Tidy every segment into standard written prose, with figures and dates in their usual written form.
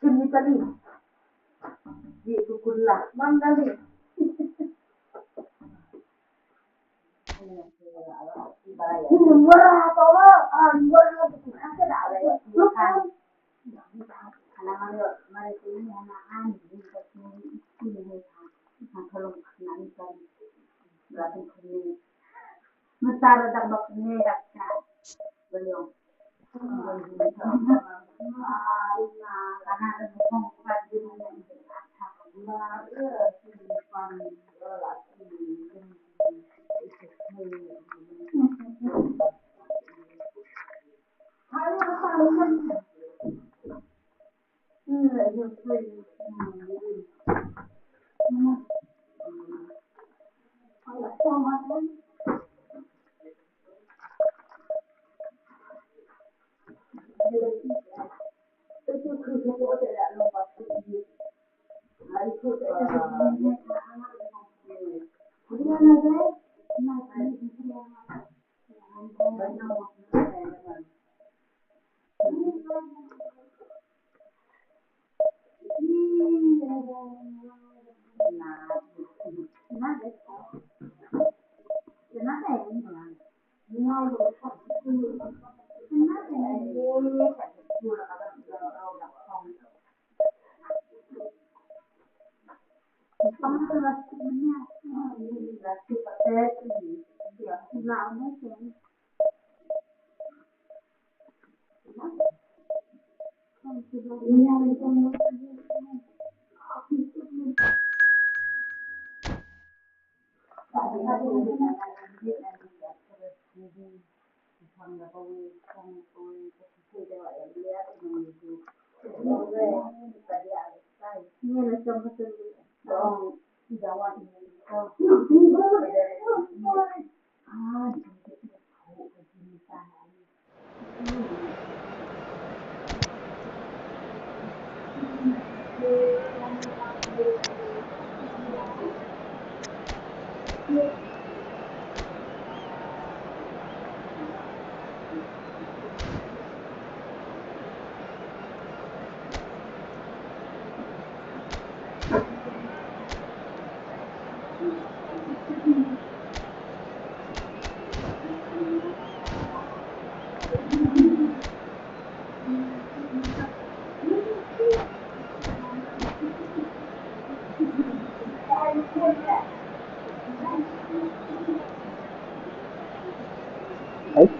Tim Italy di kukulah manggali. Murah tolong, murah betul. Aku dah ada makan. Anak-anak mereka ini anak-anak ini kalau nanti berarti ini mentara dah baknya dah belum. Karena ada tempat di mana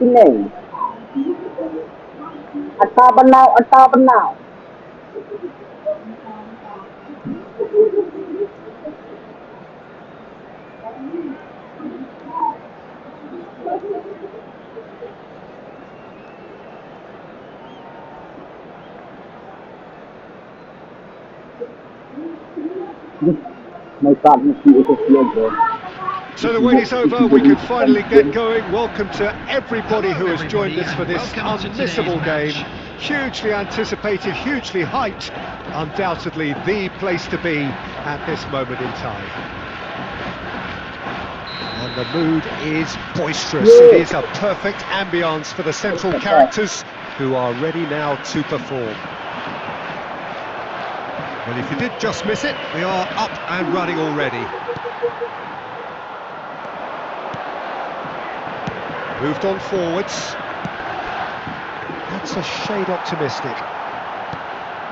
Name. Atau benau. My partner is a So the wait is over, we can finally get going. Welcome to everybody who has joined us for this unmissable game. Hugely anticipated, hugely hyped, undoubtedly the place to be at this moment in time. And the mood is boisterous. It is a perfect ambience for the central characters who are ready now to perform. Well, if you did just miss it, we are up and running already. Moved on forwards. That's a shade optimistic.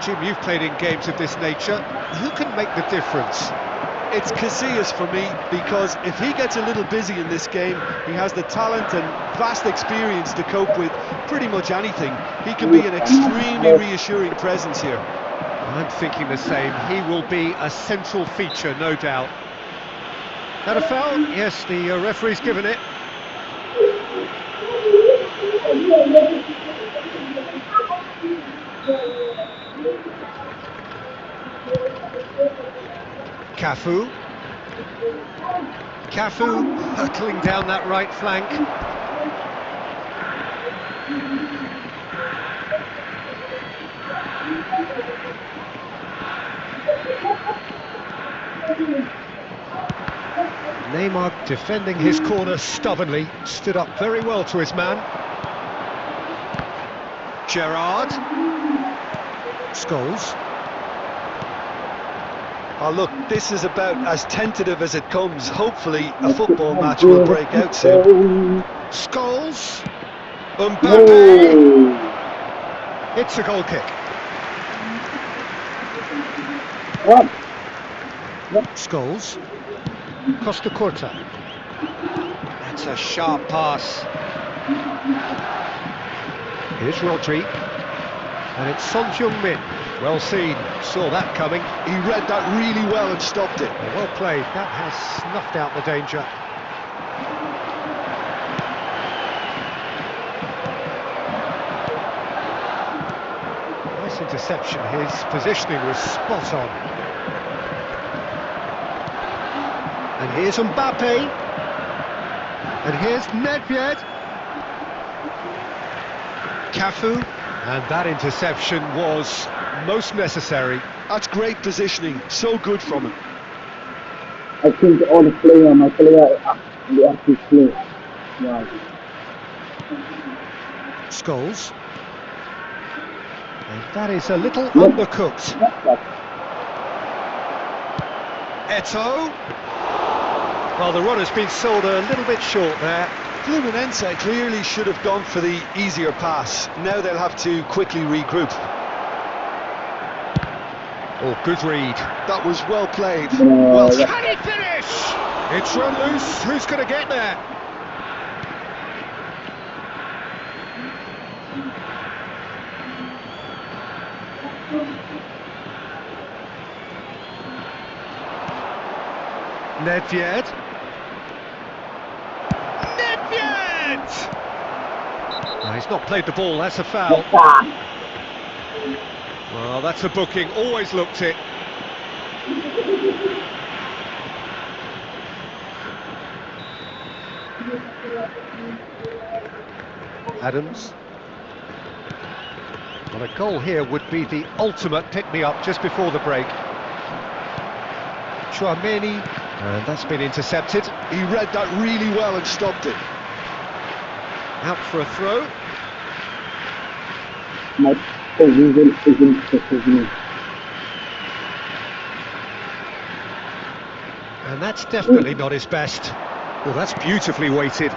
Jim, you've played in games of this nature. Who can make the difference? It's Casillas for me, because if he gets a little busy in this game, he has the talent and vast experience to cope with pretty much anything. He can be an extremely reassuring presence here. I'm thinking the same. He will be a central feature, no doubt. That a foul? Yes, the referee's given it. Cafu hurtling down that right flank. Neymar defending his corner stubbornly, stood up very well to his man. Gerrard. Scholes. Oh look, this is about as tentative as it comes. Hopefully a football match will break out soon. Scholes. Mbappe. It's a goal kick. Scholes. Costa Curta. That's a sharp pass. Here's Rodri. And it's Son Heung-min. Well seen, saw that coming. He read that really well and stopped it. Well played, that has snuffed out the danger. Nice interception, his positioning was spot on. And here's Mbappe. And here's Nedved. Cafu. And that interception was most necessary. That's great positioning, so good from him. I think all the my player, they actually play. Yeah. Scholes. And that is a little undercooked. Eto'o. Well, the run has been sold a little bit short there. Fluminense clearly should have gone for the easier pass. Now they'll have to quickly regroup. Oh, good read. That was well played. Well, can he finish? It's run loose. Who's going to get there? Nedved. No, he's not played the ball, that's a foul. Well, that's a booking, always looked it. Adams. Well, a goal here would be the ultimate pick-me-up just before the break. Chouameni, and that's been intercepted. He read that really well and stopped it. Out for a throw. And that's definitely not his best. Well, that's beautifully weighted.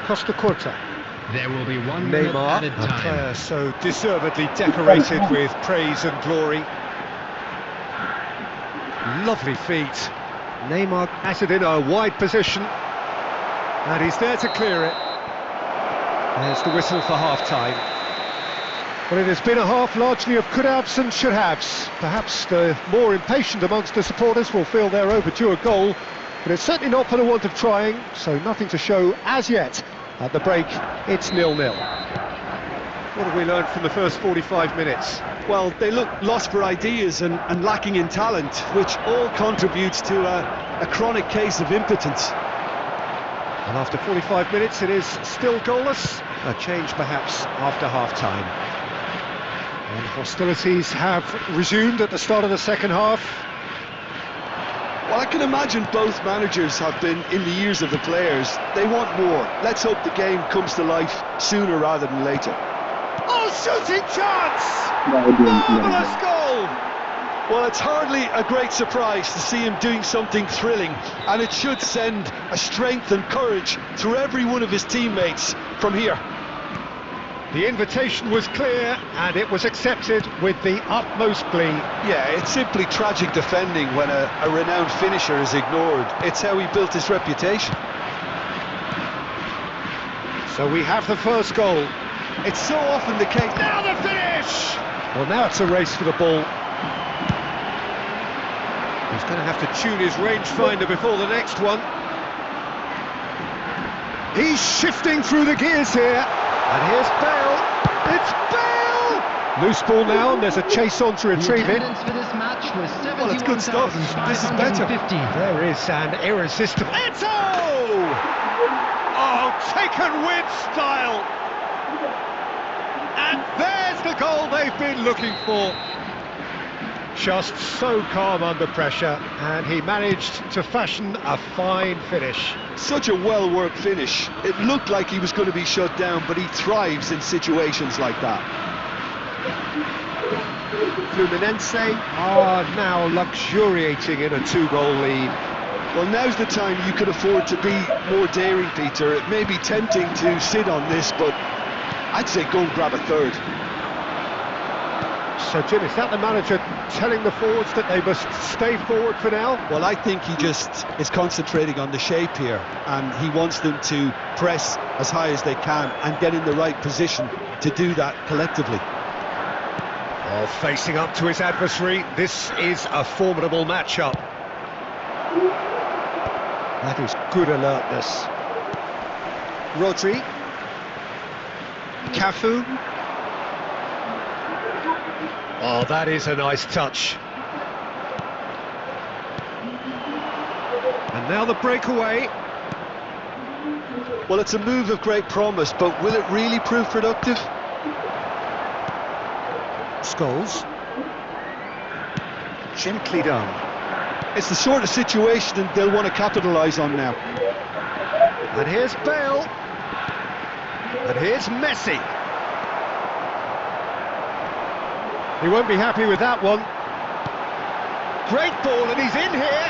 Costa Curta. There will be 1 minute Neymar, added a time. player so deservedly decorated with praise and glory. Lovely feet. Neymar has it in a wide position, and he's there to clear it. There's the whistle for half-time. Well, it has been a half largely of could-haves and should-haves. Perhaps the more impatient amongst the supporters will feel they're overdue a goal, but it's certainly not for the want of trying, so nothing to show as yet. At the break, it's 0-0. What have we learned from the first 45 minutes? Well, they look lost for ideas and lacking in talent, which all contributes to a chronic case of impotence. And after 45 minutes, it is still goalless. A change, perhaps, after half-time. And hostilities have resumed at the start of the second half. Well, I can imagine both managers have been in the ears of the players. They want more. Let's hope the game comes to life sooner rather than later. Oh, shooting chance! Marvellous goal! Well, it's hardly a great surprise to see him doing something thrilling, and it should send a strength and courage through every one of his teammates from here. The invitation was clear, and it was accepted with the utmost glee. Yeah, it's simply tragic defending when a renowned finisher is ignored. It's how he built his reputation. So we have the first goal. It's so often the case. Now the finish! Well, now it's a race for the ball. He's going to have to tune his rangefinder before the next one. He's shifting through the gears here. And here's Bale. It's Bale! Loose ball now, and there's a chase on to retrieve it. For this match was Well, it's good stuff. This is better. There is an irresistible... Eto'o! Oh, taken with style! And there's the goal they've been looking for. Just so calm under pressure, and he managed to fashion a fine finish. Such a well-worked finish. It looked like he was going to be shut down, but he thrives in situations like that. Fluminense are now luxuriating in a 2-goal lead. Well, now's the time you could afford to be more daring, Peter. It may be tempting to sit on this, but I'd say go and grab a third. So, Jim, is that the manager telling the forwards that they must stay forward for now? Well, I think he just is concentrating on the shape here, and he wants them to press as high as they can and get in the right position to do that collectively. Oh, facing up to his adversary, this is a formidable matchup. That is good alertness. Rodri. Cafu. Oh, that is a nice touch. And now the breakaway. Well, it's a move of great promise, but will it really prove productive? Scholes. Gently done. It's the sort of situation that they'll want to capitalise on now. And here's Bale. And here's Messi. He won't be happy with that one. Great ball, and he's in here.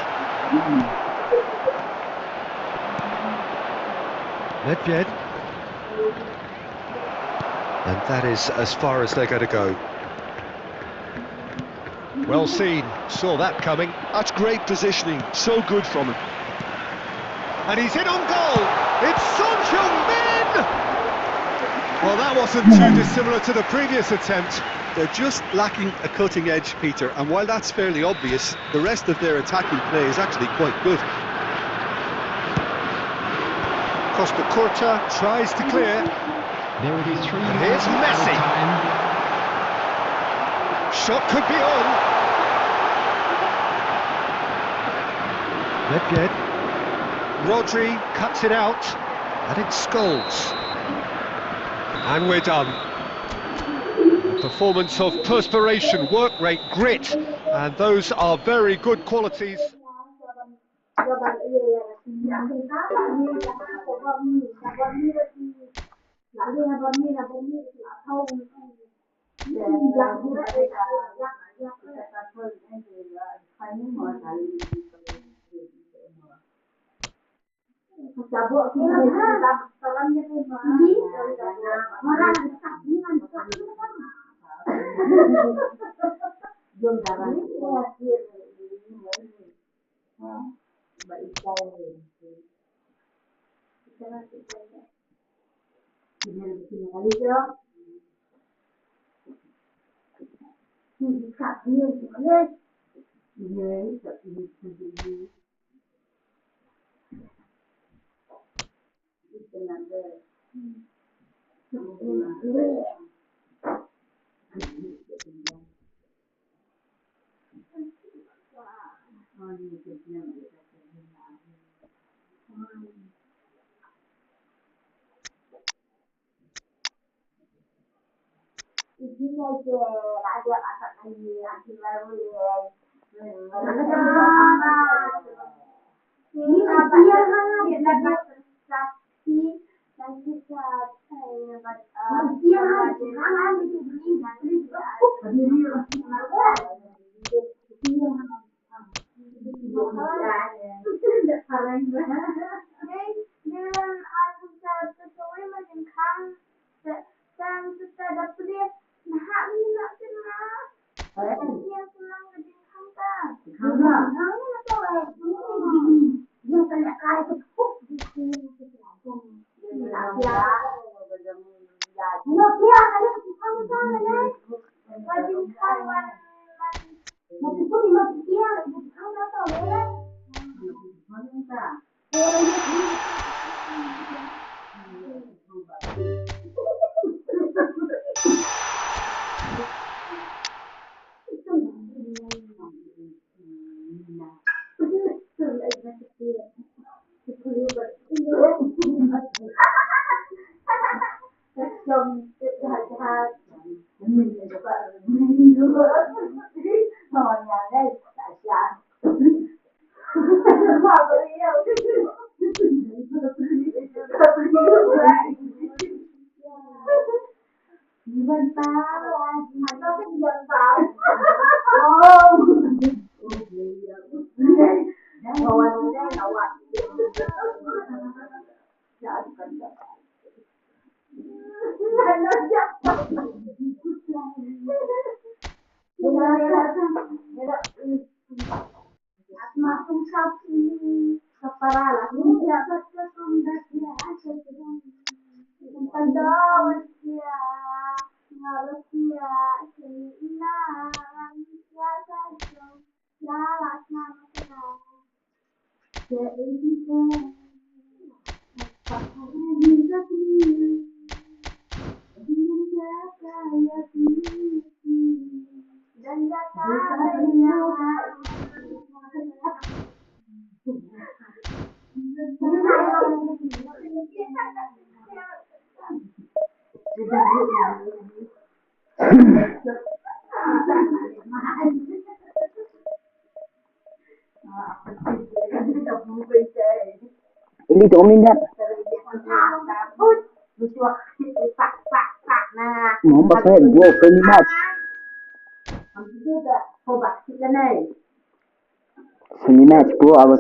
Nedved. And that is as far as they're going to go. Well seen, saw that coming. That's great positioning, so good from him. And he's in on goal. It's Son Heung-min. Well, that wasn't too dissimilar to the previous attempt. They're just lacking a cutting edge, Peter, and while that's fairly obvious, the rest of their attacking play is actually quite good. Costa Curta tries to clear. There will be 3 And here's Messi. time. Shot could be on. Nedved. Rodri cuts it out. And it's Scholes. And we're done. A performance of perspiration, work rate, grit. And those are very good qualities. Vân ta mà nó cái vân ta không ngồi đây ngồi nó chấp mà không sao para la gente Ini tuh dat. Mau pakai gua friendly match. Friendly match, bro. I was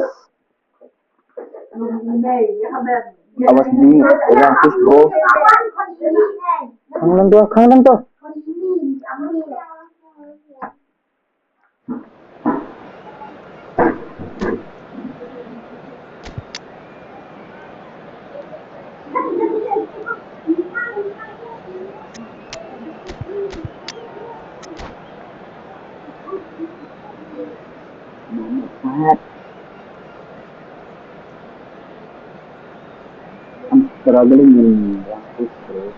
doing around fish, bro. Khang lang to. I'm struggling in this race.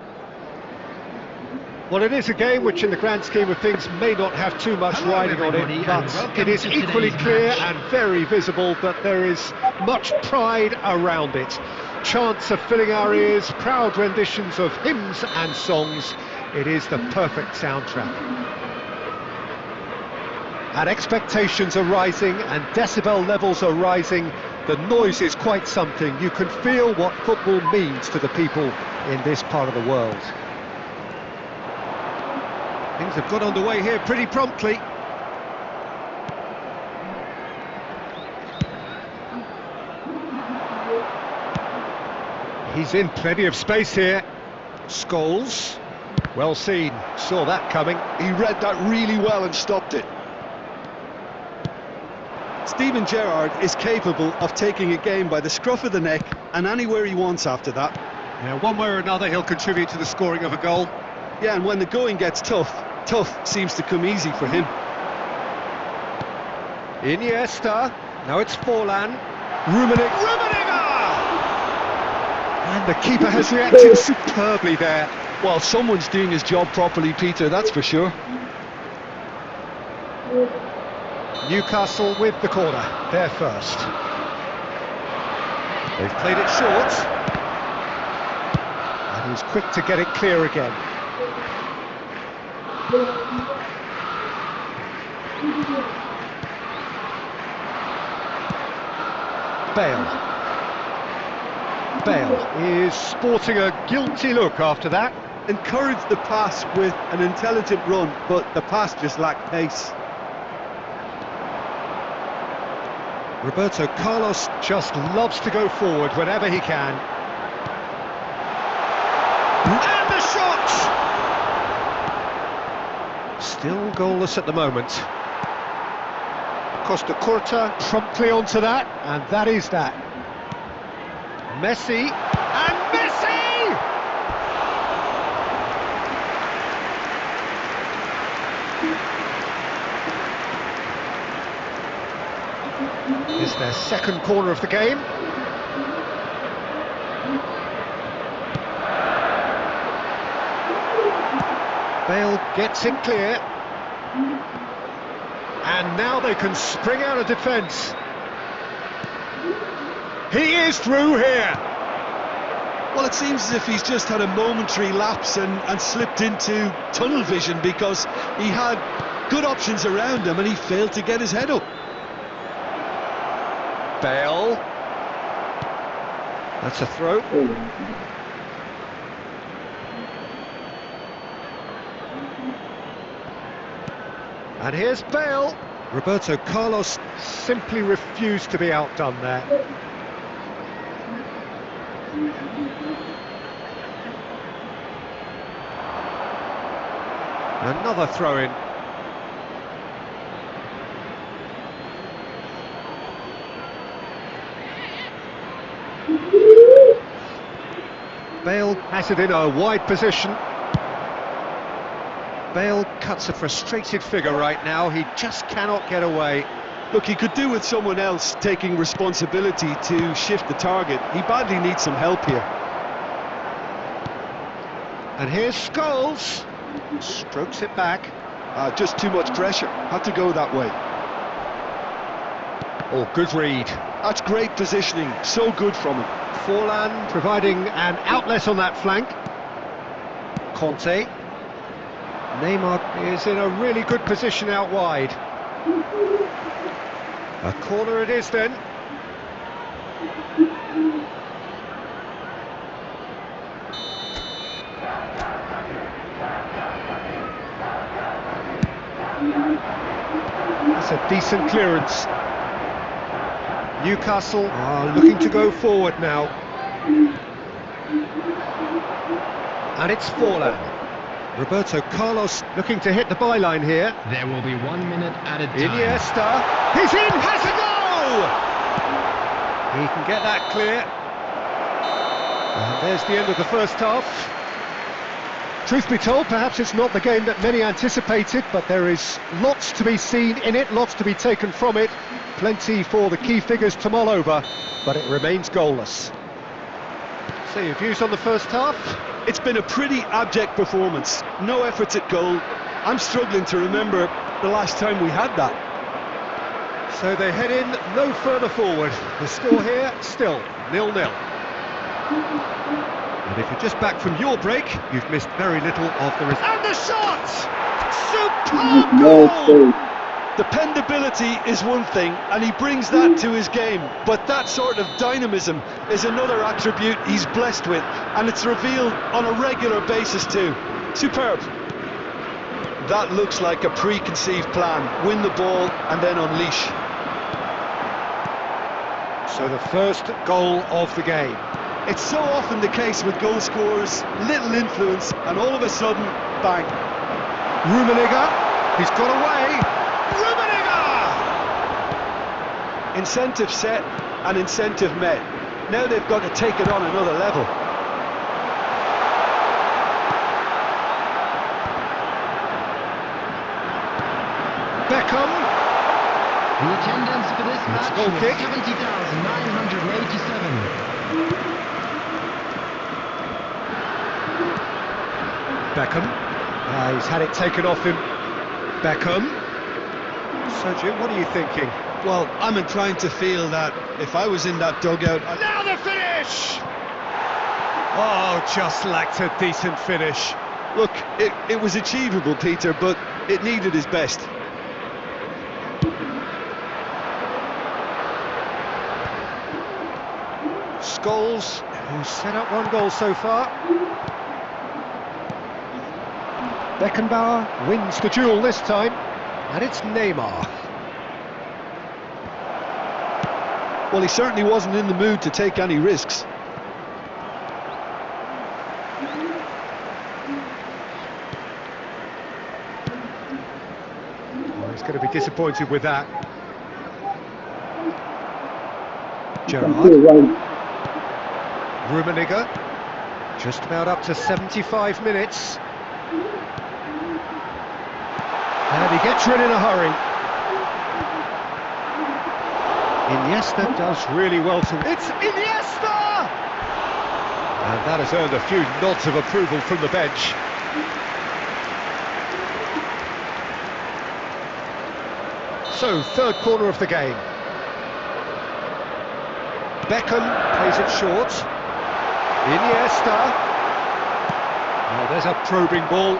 Well, it is a game which in the grand scheme of things may not have too much riding on it, but it is equally clear and very visible that there is much pride around it. Chants are filling our ears, proud renditions of hymns and songs. It is the perfect soundtrack. And expectations are rising and decibel levels are rising. The noise is quite something. You can feel what football means to the people in this part of the world. Things have got underway here pretty promptly. He's in plenty of space here. Scholes, well seen, saw that coming. He read that really well and stopped it. Steven Gerrard is capable of taking a game by the scruff of the neck and anywhere he wants after that. Now, one way or another, he'll contribute to the scoring of a goal. Yeah, and when the going gets tough seems to come easy for him. Iniesta, now it's Forlan. Rummenigge! And the keeper has reacted superbly there. Well, someone's doing his job properly, Peter, that's for sure. Newcastle with the corner, they're first. They've played it short. And he's quick to get it clear again. Bale is sporting a guilty look after that. Encouraged the pass with an intelligent run, but the pass just lacked pace. Roberto Carlos just loves to go forward whenever he can. And the shot! Still goalless at the moment. Costa Curta promptly onto that, and that is that. Messi, and Messi! Is their second corner of the game. Bale gets it clear. And now they can spring out of defence. He is through here. Well, it seems as if he's just had a momentary lapse and slipped into tunnel vision, because he had good options around him and he failed to get his head up. Bale. That's a throw. And here's Bale. Roberto Carlos simply refused to be outdone there. Another throw-in. Bale has it in a wide position. Bale cuts a frustrated figure right now. He just cannot get away. Look, he could do with someone else taking responsibility to shift the target. He badly needs some help here. And here's Scholes. Strokes it back. Just too much pressure. Had to go that way. Oh, good read. That's great positioning. So good from him. Forlan providing an outlet on that flank. Conte. Neymar is in a really good position out wide. A corner it is then. That's a decent clearance. Newcastle are looking to go forward now. And it's Forlan. Roberto Carlos looking to hit the byline here. There will be 1 minute added time. Iniesta. He's in! Has a goal! He can get that clear. And there's the end of the first half. Truth be told, perhaps it's not the game that many anticipated, but there is lots to be seen in it, lots to be taken from it. Plenty for the key figures to mull over, but it remains goalless. So your views on the first half? It's been a pretty abject performance. No efforts at goal. I'm struggling to remember the last time we had that. So they head in no further forward. The score here, still 0-0. And if you're just back from your break, you've missed very little of the result. And the shot! Superb goal! Dependability is one thing, and he brings that to his game, but that sort of dynamism is another attribute he's blessed with, and it's revealed on a regular basis too. Superb. That looks like a preconceived plan. Win the ball and then unleash. So the first goal of the game. It's so often the case with goal scorers, little influence, and all of a sudden, bang. Rummenigge, he's got away. Rummenigge! Incentive set and incentive met. Now they've got to take it on another level. Beckham. The attendance for this match goal was kick. 70,987. Beckham. He's had it taken off him. Beckham. So Jim, what are you thinking? Well, I'm inclined to feel that if I was in that dugout... Now the finish! Oh, just lacked a decent finish. Look, it was achievable, Peter, but it needed his best. Scholes, who's set up one goal so far. Beckenbauer wins the duel this time, and it's Neymar. Well, he certainly wasn't in the mood to take any risks. Oh, he's going to be disappointed with that. Gerrard. Rummenigge, just about up to 75 minutes. And he gets rid in a hurry. Iniesta does really well to... It's Iniesta! And that has earned a few nods of approval from the bench. So, third corner of the game. Beckham plays it short. Iniesta. Oh, there's a probing ball.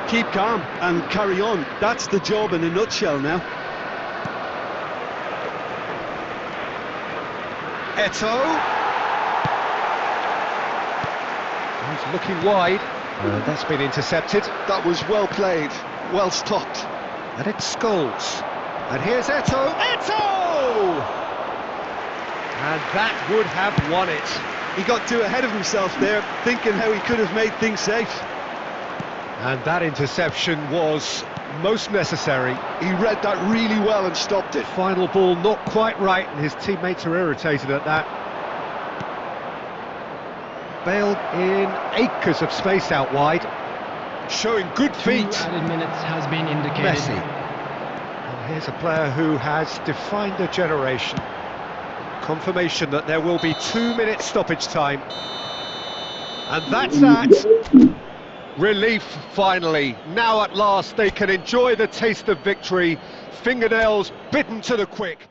Keep calm and carry on. That's the job in a nutshell now. Eto'o. He's looking wide. That's been intercepted. That was well played, well stopped. And it's Scholes. And here's Eto'o. Eto'o! And that would have won it. He got too ahead of himself there, thinking how he could have made things safe. And that interception was most necessary. He read that really well and stopped it. Final ball not quite right, and his teammates are irritated at that. Bale in acres of space out wide, showing good feet. 2 added minutes has been indicated. Messi. And here's a player who has defined a generation. Confirmation that there will be 2 minutes stoppage time. And that's that. Relief finally. Now at last they can enjoy the taste of victory. Fingernails bitten to the quick.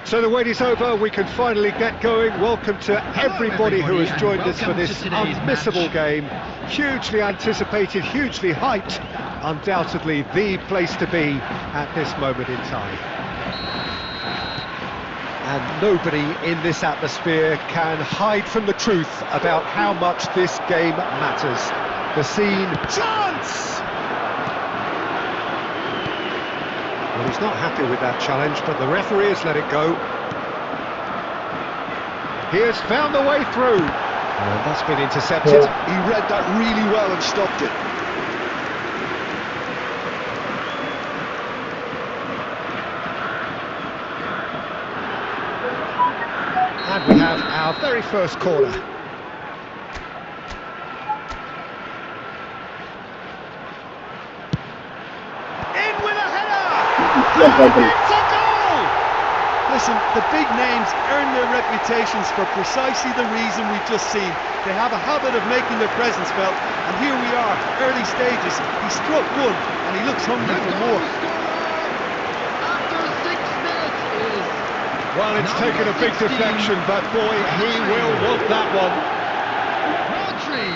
So the wait is over, we can finally get going. Welcome to everybody who has joined us for this unmissable game. Hugely anticipated, hugely hyped. Undoubtedly the place to be at this moment in time. And nobody in this atmosphere can hide from the truth about how much this game matters. The scene... Chance! Well, he's not happy with that challenge, but the referee has let it go. He has found the way through. And that's been intercepted. He read that really well and stopped it. And we have our very first corner. In with a header! And it's a goal! Listen, the big names earn their reputations for precisely the reason we've just seen. They have a habit of making their presence felt, and here we are, early stages. He struck one, and he looks hungry for more. After 6 minutes is... Well, it's taken a big deflection, but boy, he will want that one. Rodri.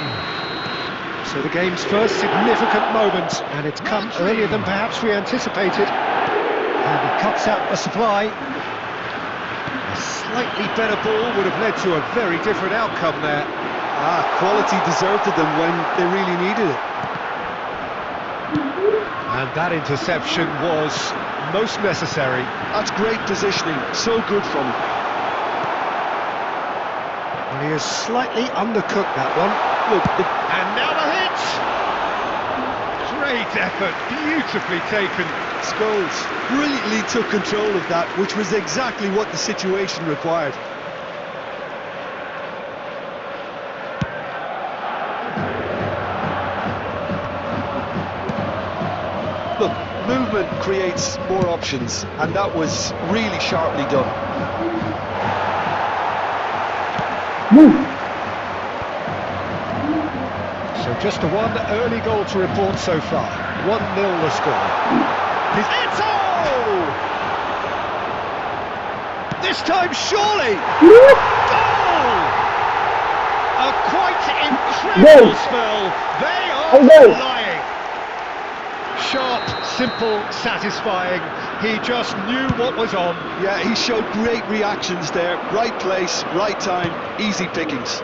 So the game's first significant moment, and it's come earlier than perhaps we anticipated. And he cuts out the supply. A slightly better ball would have led to a very different outcome there. Quality deserted them when they really needed it. And that interception was most necessary. That's great positioning, so good from him. Well, he has slightly undercooked that one. Look, And now the hit! Great effort, beautifully taken. Scholes brilliantly took control of that, which was exactly what the situation required. Look, movement creates more options, and that was really sharply done. So just a one early goal to report so far. 1-0 the score. Eto! This time surely! Goal! A quite incredible spell. They are flying. Sharp, simple, satisfying. He just knew what was on. Yeah, he showed great reactions there. Right place, right time, easy pickings.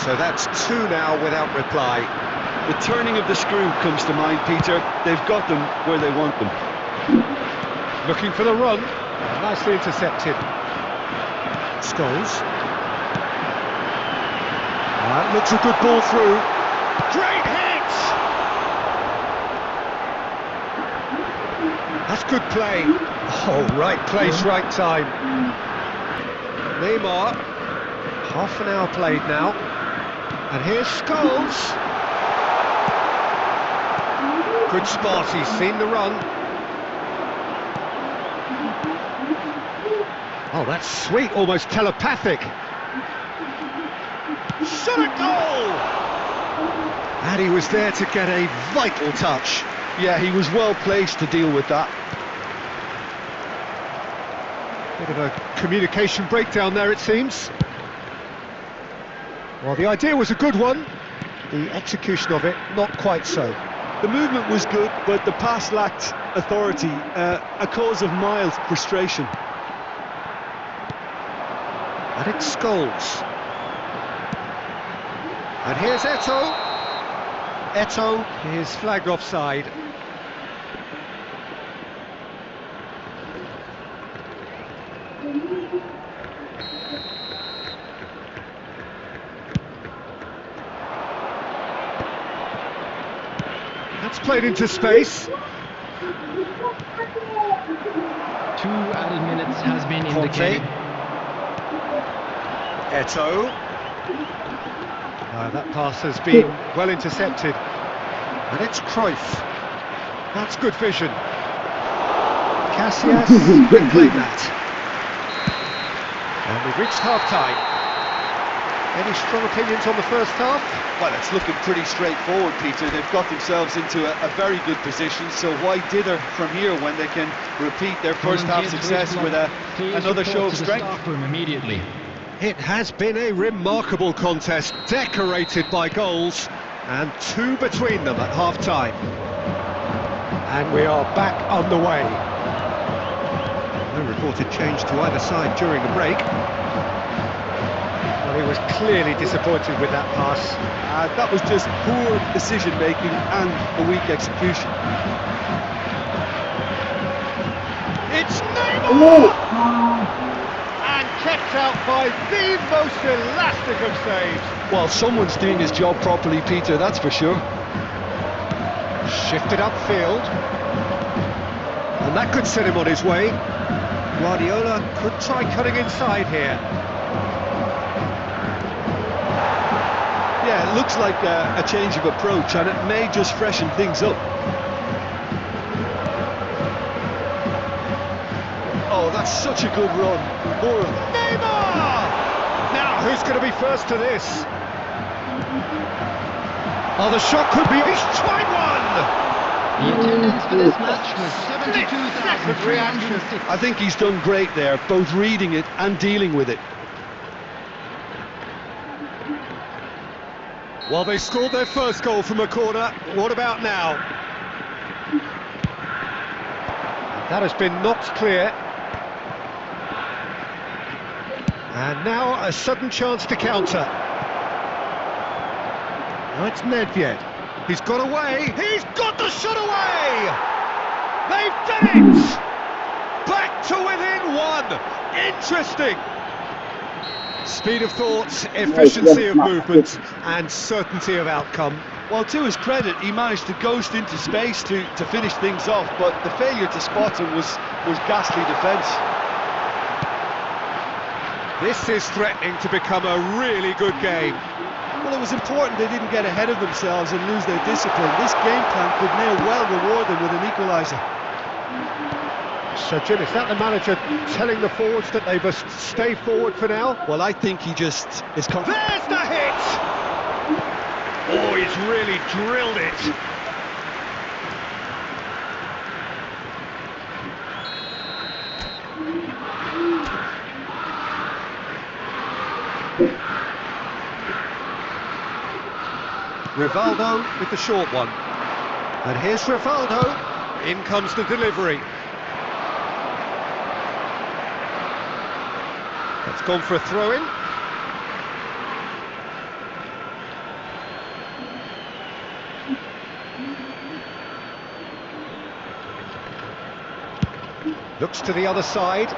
So that's two now without reply. The turning of the screw comes to mind, Peter. They've got them where they want them. Looking for the run. Nicely intercepted. Scholes. That looks a good ball through. Great hit! That's good play. Oh, right place, right time. Neymar. Half an hour played now. And here's Scholes. Good spot, he's seen the run. Oh, that's sweet, almost telepathic. Shot a goal! And he was there to get a vital touch. Yeah, he was well placed to deal with that. Bit of a communication breakdown there, it seems. Well, the idea was a good one. The execution of it, not quite so. The movement was good, but the pass lacked authority, a cause of mild frustration. And it's Scholes. And here's Eto. Eto is flagged offside. That's played into space. 2 added minutes has been indicated. Eto. That pass has been well intercepted. And it's Cruyff. That's good vision. Casillas reclaimed that. And we've reached half-time. Any strong opinions on the first half? Well, it's looking pretty straightforward, Peter. They've got themselves into a very good position, so why dither from here when they can repeat their first half success with another show of strength? Immediately. It has been a remarkable contest, decorated by goals, and two between them at half-time. And we are back underway. No reported change to either side during the break. Well, he was clearly disappointed with that pass. That was just poor decision-making and a weak execution. It's Neymar! And kept out by the most elastic of saves. Well, someone's doing his job properly, Peter, that's for sure. Shifted upfield. And that could set him on his way. Guardiola could try cutting inside here. Yeah, it looks like a change of approach, and it may just freshen things up. Oh, that's such a good run. More of it. Neymar! Now, who's going to be first to this? Oh, the shot could be... He's tried one! The attendance for this match was 72,306. I think he's done great there, both reading it and dealing with it. Well, they scored their first goal from a corner. What about now? That has been knocked clear. And now a sudden chance to counter. Now it's Nedved. He's got away. He's got the shot away. They've done it. Back to within one. Interesting. Speed of thought, efficiency of movement, and certainty of outcome. Well, to his credit, he managed to ghost into space to finish things off, but the failure to spot him was ghastly defence. This is threatening to become a really good game. Well, it was important they didn't get ahead of themselves and lose their discipline. This game plan could now well reward them with an equaliser. So, Jim, is that the manager telling the forwards that they must stay forward for now? Well, I think he just is confident. There's the hit! Oh, he's really drilled it. Rivaldo with the short one. And here's Rivaldo. In comes the delivery. It's gone for a throw-in. Looks to the other side.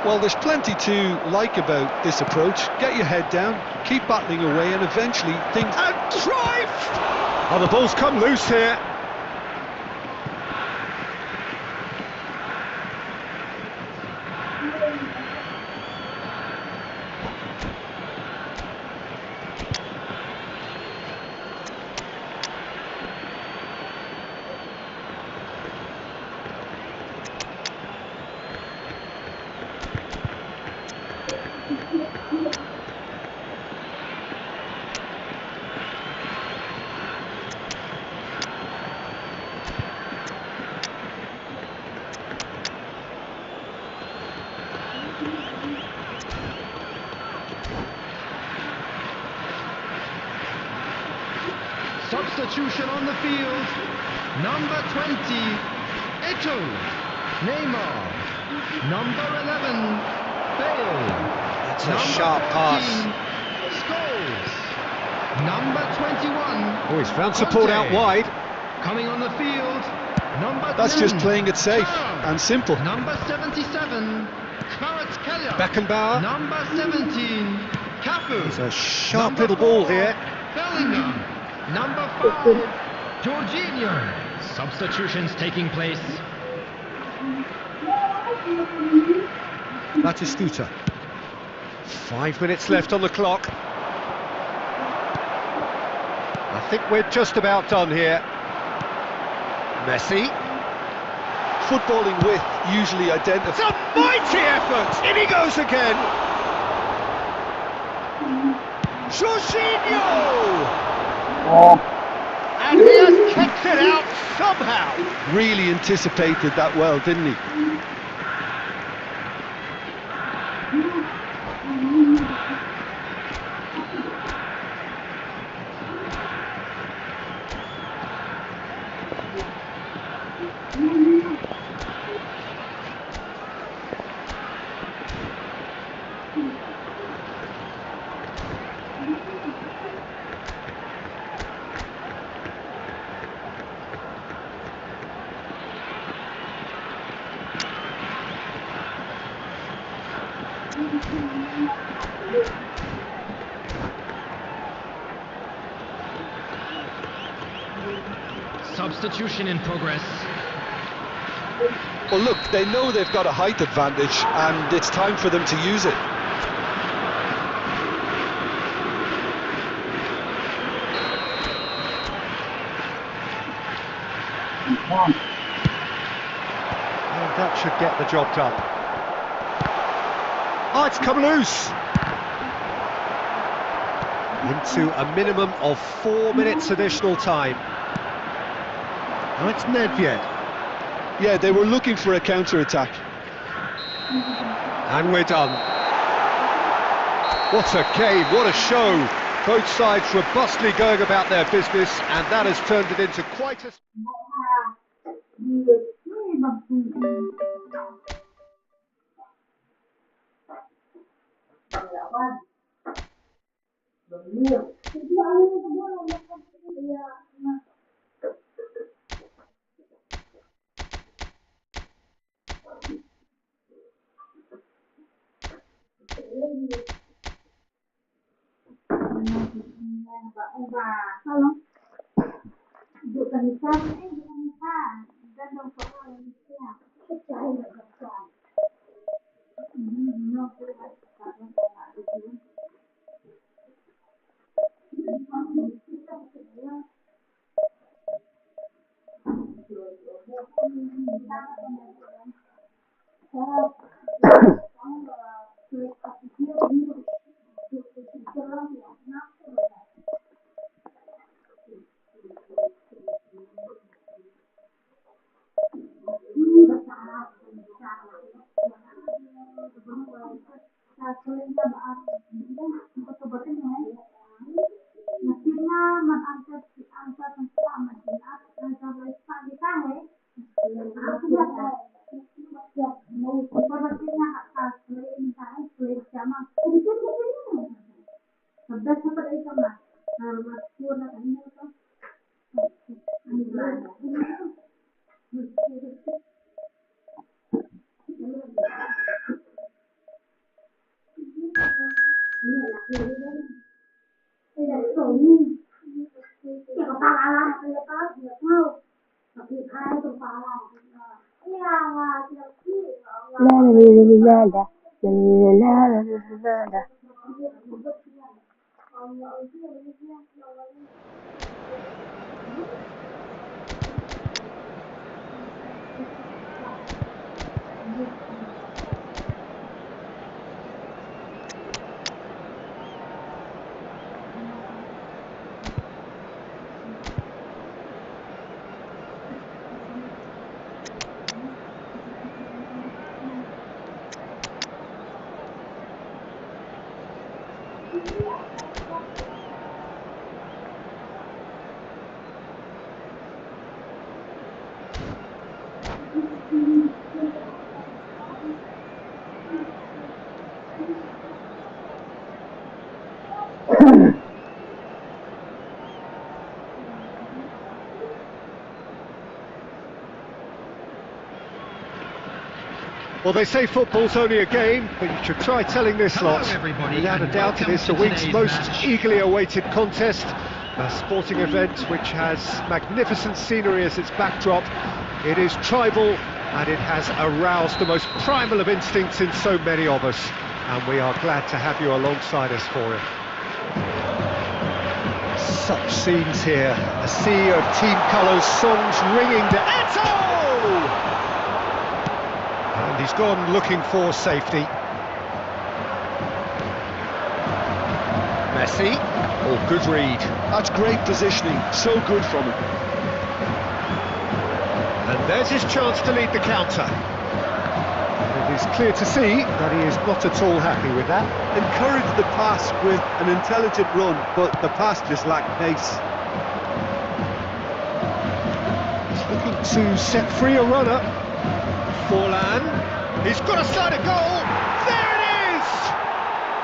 Well, there's plenty to like about this approach. Get your head down, keep battling away, and eventually things... And drive! Oh, the ball's come loose here. Substitution on the field. Number 20, Eto. Neymar. Number 11, Bale. That's a sharp pass. Scholes. Number 21. Oh, he's found support out wide. Coming on the field. Number 10. That's just playing it safe and simple. Number 77, Kvaratskhelia. Beckenbauer. Number 17, Cafu. It's a sharp Number little ball 4, here. Bellingham. Number 5, Jorginho. Substitutions taking place. Batistuta. 5 minutes left on the clock. I think we're just about done here. Messi. Footballing with usually It's identifies... a mighty effort! In he goes again! Jorginho! Oh, And he has kicked it out somehow! really anticipated that well, didn't he? Substitution in progress. Well, look, they know they've got a height advantage, and it's time for them to use it. And that should get the job done. Oh, it's come loose! Into a minimum of 4 minutes additional time. Oh, it's Nedved. Yeah, they were looking for a counter-attack. And we're done. What a game, what a show. Both sides robustly going about their business, and that has turned it into quite a... Được. ông bà sao dụ cần xa ấy dụ xa dân đồng có là sao chắc chắn là không còn nó cũng phải cả nó còn lại được chứ Well, they say football's only a game, but you should try telling this Hello, lot. everybody, Without a and doubt, it welcome is the to week's today's most match. eagerly awaited contest. A sporting event which has magnificent scenery as its backdrop. It is tribal, and it has aroused the most primal of instincts in so many of us. And we are glad to have you alongside us for it. Such scenes here. A sea of team colours, songs ringing to Eto! And he's gone looking for safety. Messi. Oh, good read. That's great positioning, so good from him. And there's his chance to lead the counter. It is clear to see that he is not at all happy with that. Encouraged the pass with an intelligent run, but the pass just lacked pace. He's looking to set free a runner. Forlan. He's got a side of goal. There it is!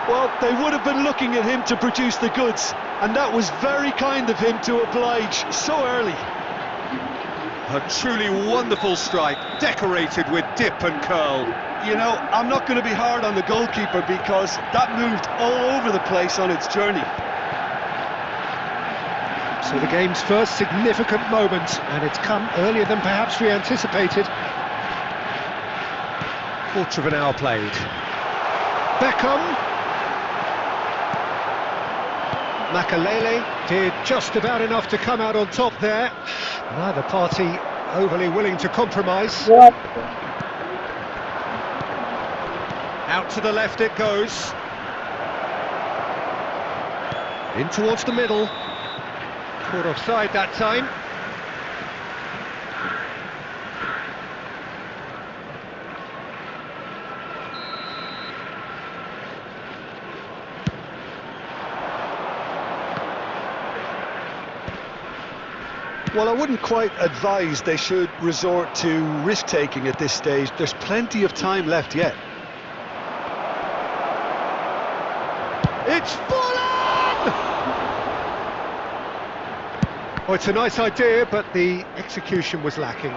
Well, they would have been looking at him to produce the goods, and that was very kind of him to oblige so early. A truly wonderful strike, decorated with dip and curl. You know, I'm not going to be hard on the goalkeeper because that moved all over the place on its journey. So the game's first significant moment, and it's come earlier than perhaps we anticipated. Quarter of an hour played. Beckham. Makalele did just about enough to come out on top there. Neither party overly willing to compromise. Out to the left it goes. In towards the middle. Caught offside that time. Well, I wouldn't quite advise they should resort to risk-taking at this stage. There's plenty of time left yet. It's Forlan! Oh, it's a nice idea, but the execution was lacking.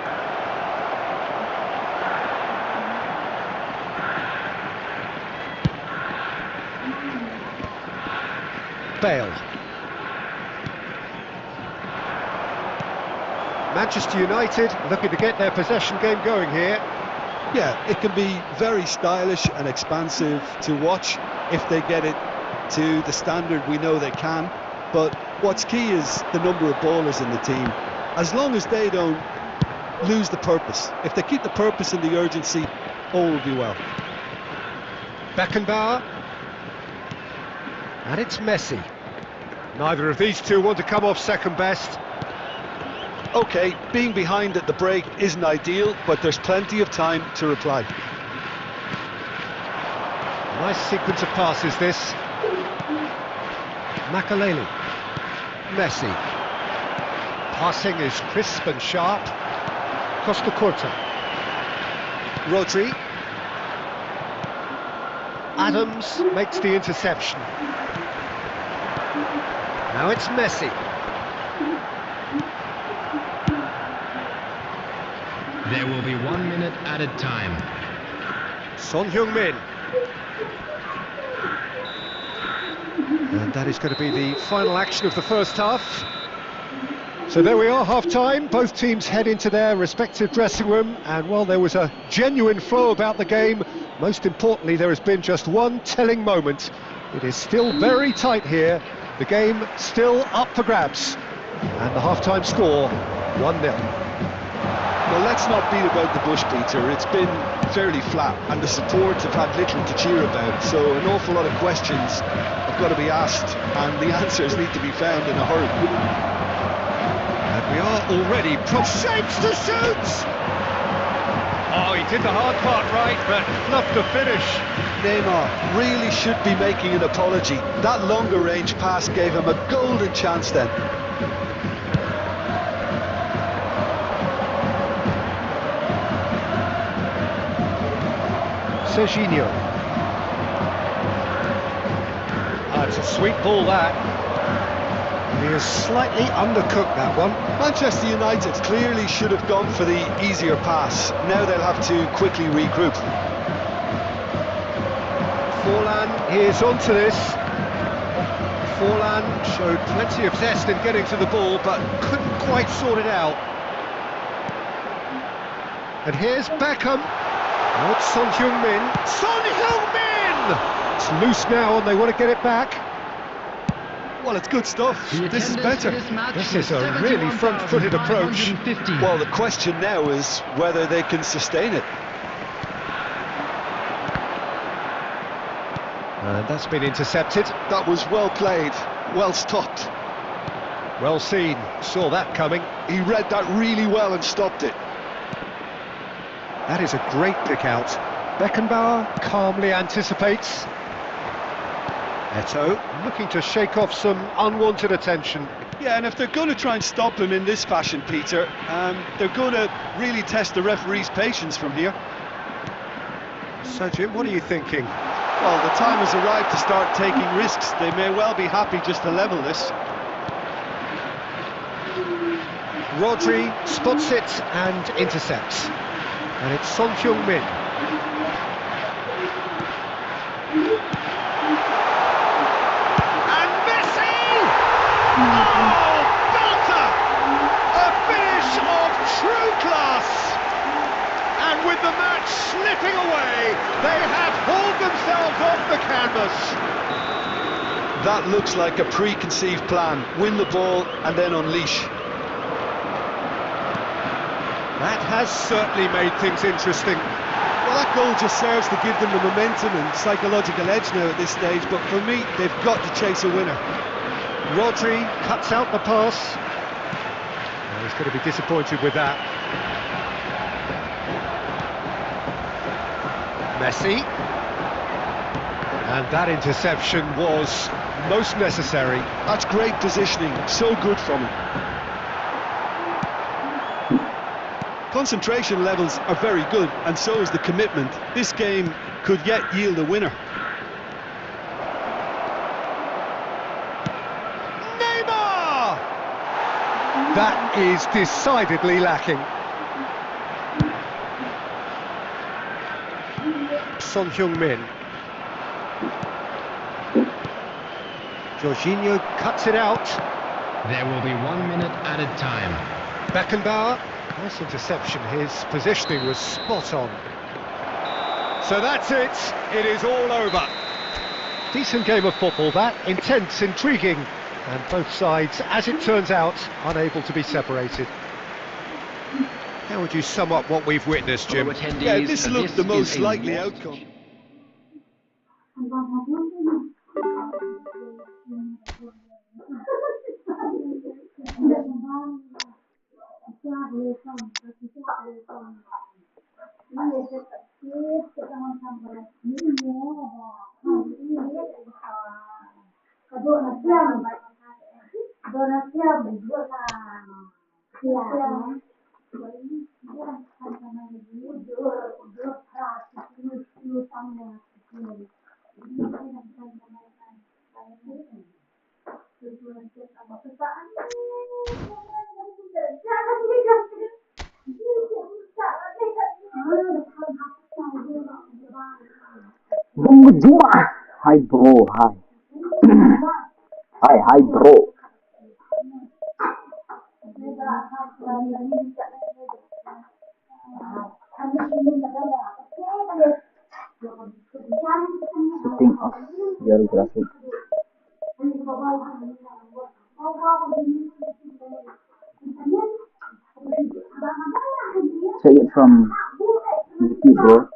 Bale. Manchester United looking to get their possession game going here. Yeah, it can be very stylish and expansive to watch if they get it to the standard we know they can. But what's key is the number of ballers in the team. As long as they don't lose the purpose, if they keep the purpose and the urgency, all will be well. Beckenbauer. And it's Messi. Neither of these two want to come off second best. Okay, being behind at the break isn't ideal, but there's plenty of time to reply. Nice sequence of passes this. Makaleli. Messi. Passing is crisp and sharp. Costa Curta. Rodri. Adams makes the interception. Now it's Messi. There will be 1 minute added time. Son Heung-min. And that is going to be the final action of the first half. So there we are, half-time. Both teams head into their respective dressing room, and while there was a genuine flow about the game, most importantly there has been just one telling moment. It is still very tight here, the game still up for grabs, and the half-time score 1-0. Well, let's not beat about the bush, Peter. It's been fairly flat, and the supports have had little to cheer about, so an awful lot of questions have got to be asked, and the answers need to be found in a hurry. And we are already shapes to shoot! Oh, he did the hard part right, but fluffed the finish. Neymar really should be making an apology. That longer range pass gave him a golden chance then. Serginho. It's a sweet ball, that. He has slightly undercooked that one. Manchester United clearly should have gone for the easier pass. Now they'll have to quickly regroup. Forlan is onto this. Forlan showed plenty of zest in getting to the ball, but couldn't quite sort it out. And here's Beckham. Oh, it's Son Heung-min. Son Heung-min! It's loose now and they want to get it back. Well, it's good stuff. This is better. This is a really front-footed approach. Well, the question now is whether they can sustain it. And that's been intercepted. That was well played, well stopped. Well seen, saw that coming. He read that really well and stopped it. That is a great pick out. Beckenbauer calmly anticipates. Eto'o looking to shake off some unwanted attention. Yeah, and if they're going to try and stop him in this fashion, Peter, they're going to really test the referee's patience from here. So, Jim, what are you thinking? Well, the time has arrived to start taking risks. They may well be happy just to level this. Rodri spots it and intercepts. And it's Son Heung-min. And Messi! Oh, belter! A finish of true class! And with the match slipping away, they have hauled themselves off the canvas. That looks like a preconceived plan. Win the ball and then unleash. That has certainly made things interesting. Well, that goal just serves to give them the momentum and psychological edge now at this stage, but for me, they've got to chase a winner. Rodri cuts out the pass. Oh, he's going to be disappointed with that. Messi. And that interception was most necessary. That's great positioning, so good from him. Concentration levels are very good, and so is the commitment. This game could yet yield a winner. Neymar! That is decidedly lacking. Son Heung-min. Jorginho cuts it out. There will be 1 minute added time. Beckenbauer, nice interception, his positioning was spot on. So that's it, it is all over. Decent game of football that, intense, intriguing, and both sides, as it turns out, unable to be separated. How would you sum up what we've witnessed, Jim? Yeah, this looked the most likely outcome. Juma. Hi bro, hi. Hi bro. Shooting off your graphic. Check it from YouTube, bro.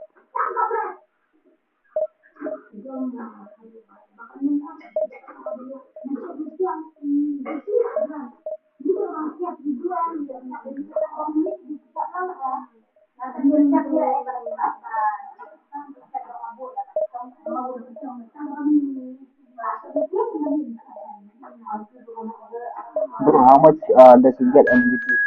Bro, how much does he get on YouTube?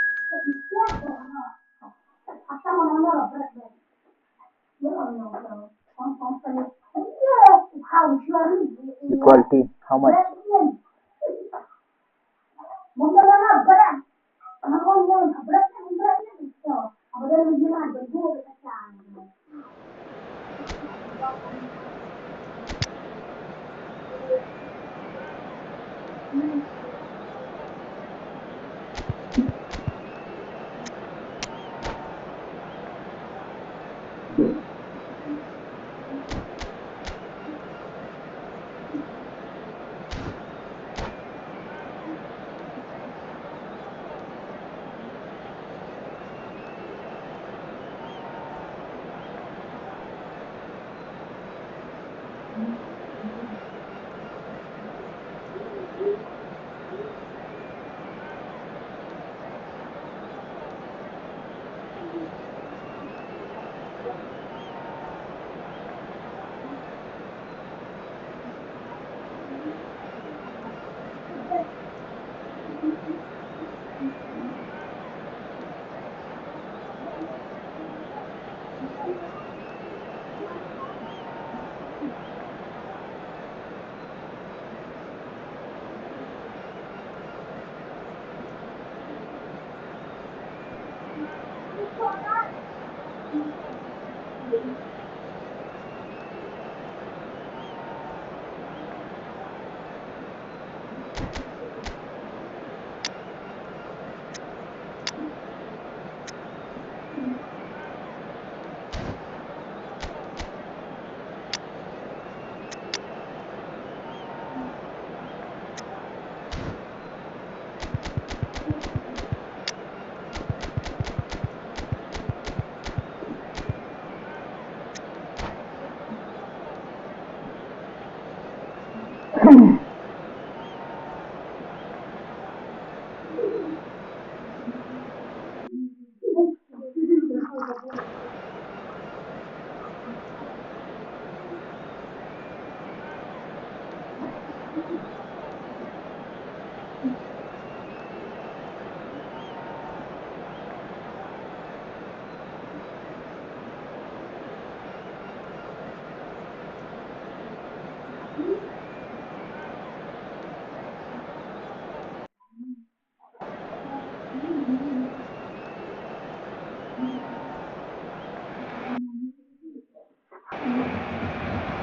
Equality, how much?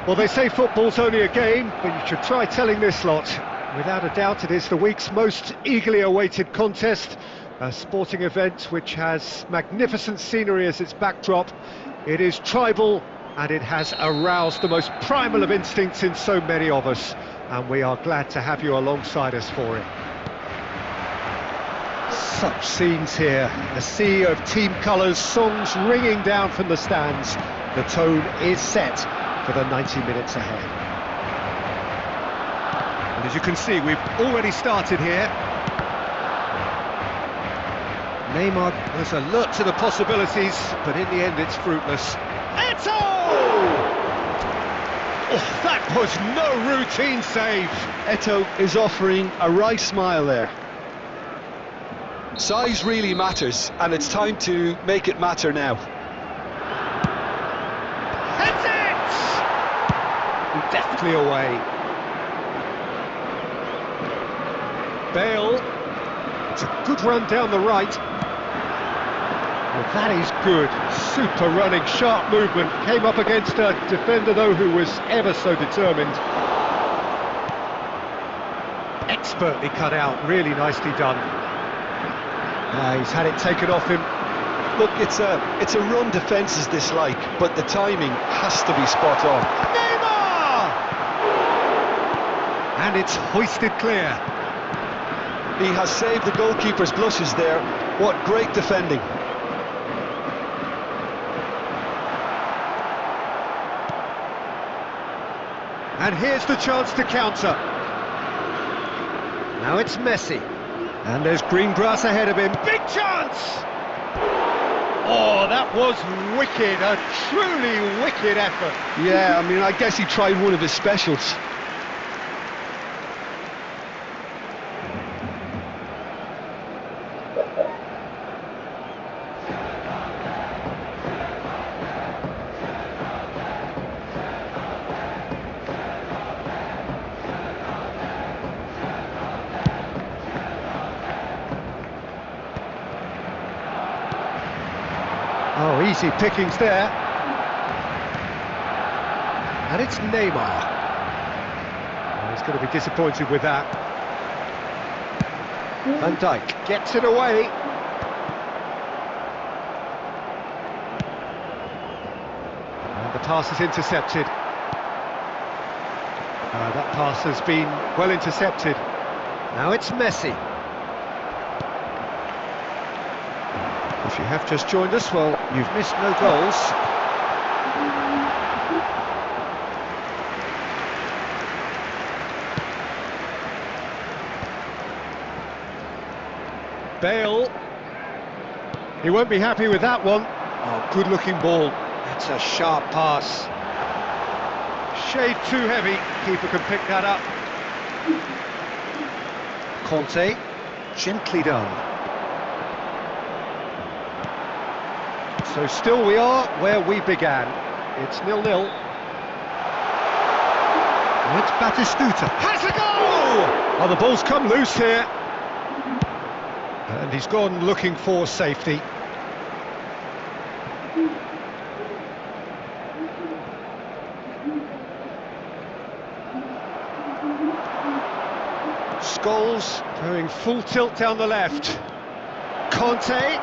Well, they say football's only a game, but you should try telling this lot. Without a doubt, it is the week's most eagerly awaited contest. A sporting event which has magnificent scenery as its backdrop. It is tribal and it has aroused the most primal of instincts in so many of us, and we are glad to have you alongside us for it. Such scenes here, a sea of team colours, songs ringing down from the stands. The tone is set for the 90 minutes ahead. And as you can see, we've already started here. Neymar was alert to the possibilities, but in the end it's fruitless. Eto! Oh, that was no routine save. Eto is offering a wry smile there. Size really matters, and it's time to make it matter now. Hits it! Deftly away. Bale. It's a good run down the right. Well, that is good. Super running, sharp movement. Came up against a defender, though, who was ever so determined. Expertly cut out, really nicely done. He's had it taken off him. Look, it's a run defences dislike, but the timing has to be spot on. Neymar! And it's hoisted clear. He has saved the goalkeeper's blushes there. What great defending. And here's the chance to counter. Now it's Messi. And there's green grass ahead of him. Big chance! Oh, that was wicked. A truly wicked effort. Yeah, I mean, I guess he tried one of his specials. Oh, easy pickings there. And it's Neymar. Oh, he's going to be disappointed with that. Van Dijk gets it away. And the pass is intercepted. That pass has been well intercepted. Now it's Messi. If you have just joined us, well, you've missed no goals. Bale. He won't be happy with that one. Oh, good-looking ball. That's a sharp pass. Shade too heavy. Keeper can pick that up. Conte. Gently done. So still we are where we began. It's 0-0. And it's Batistuta. Has a goal! Oh, the ball's come loose here. And he's gone looking for safety. Scholes going full tilt down the left. Conte.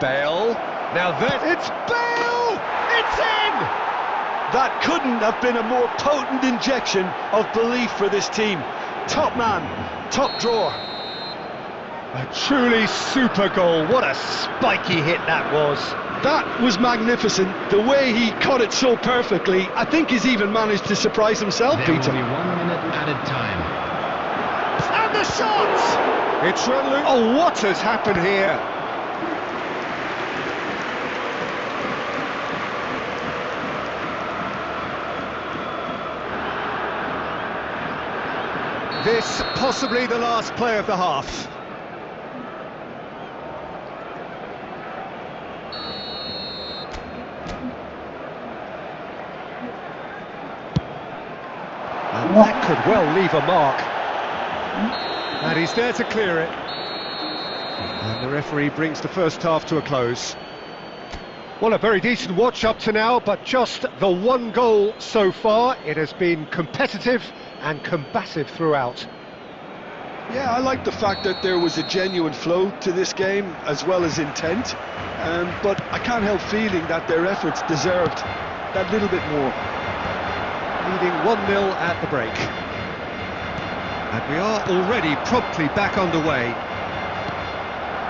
Bale. Now that it's Bale! It's in! That couldn't have been a more potent injection of belief for this team. Top man, top drawer. A truly super goal. What a spiky hit that was. That was magnificent. The way he caught it so perfectly, I think he's even managed to surprise himself, There Peter. will be 1 minute added time. And the shot! It's run loose. Oh, what has happened here? This possibly the last play of the half. And that could well leave a mark. And he's there to clear it. And the referee brings the first half to a close. Well, a very decent watch up to now, but just the one goal so far. It has been competitive and combative throughout. Yeah, I like the fact that there was a genuine flow to this game as well as intent, but I can't help feeling that their efforts deserved that little bit more. Leading 1-0 at the break. And we are already promptly back underway.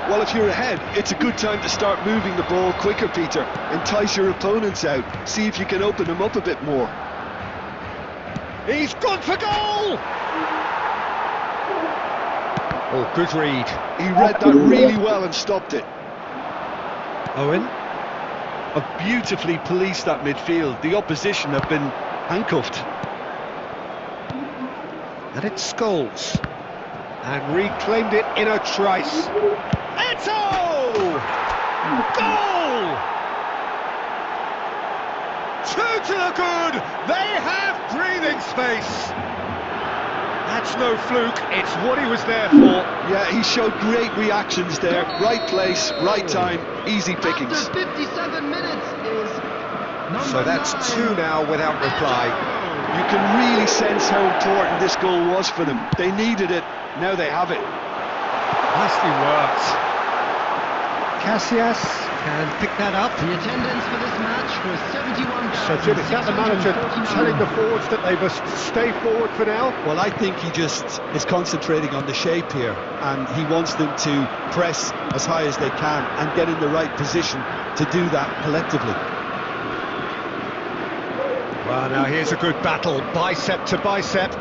Well, if you're ahead, it's a good time to start moving the ball quicker, Peter. Entice your opponents out, see if you can open them up a bit more. He's gone for goal! Oh, good read. He read that really well and stopped it. Owen? Have beautifully policed that midfield. The opposition have been handcuffed. And it's Scholes. And reclaimed it in a trice. Eto! Goal! 2 to the good! They have breathing space! That's no fluke, it's what he was there for. Yeah, he showed great reactions there. Right place, right time, easy pickings. After 57 minutes is So that's 2 now without reply. You can really sense how important this goal was for them. They needed it, now they have it. Nicely worked. Casillas can pick that up. The attendance for this match was 71,642. So Jim, is that the manager telling the forwards that they must stay forward for now? Well, I think he just is concentrating on the shape here, and he wants them to press as high as they can and get in the right position to do that collectively. Well, now here's a good battle, bicep to bicep.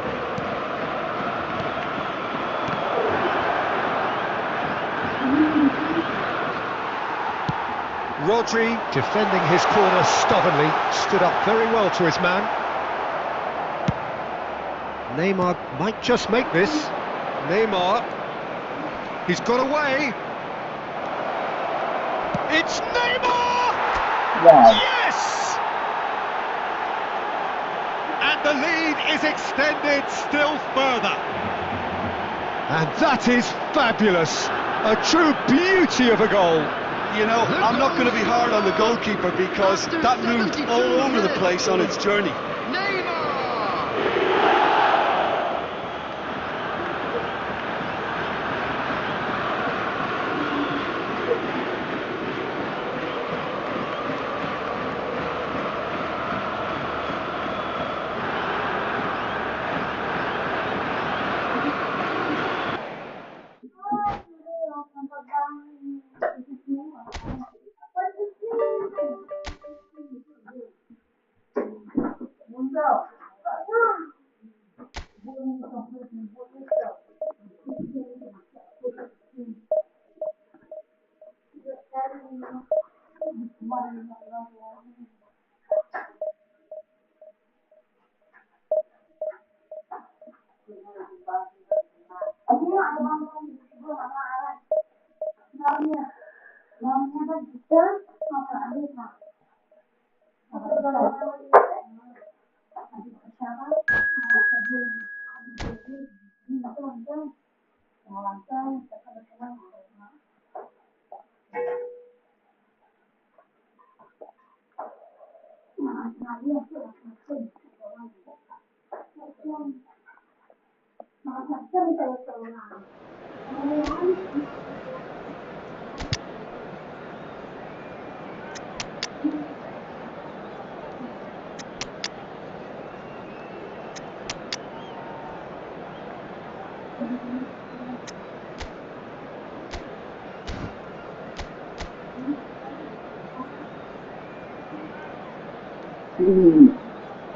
Rodri, defending his corner stubbornly, stood up very well to his man. Neymar might just make this. Neymar, he's got away. It's Neymar! Wow. Yes! And the lead is extended still further. And that is fabulous. A true beauty of a goal. You know, I'm not going to be hard on the goalkeeper because that moved all over the place on its journey. Neymar!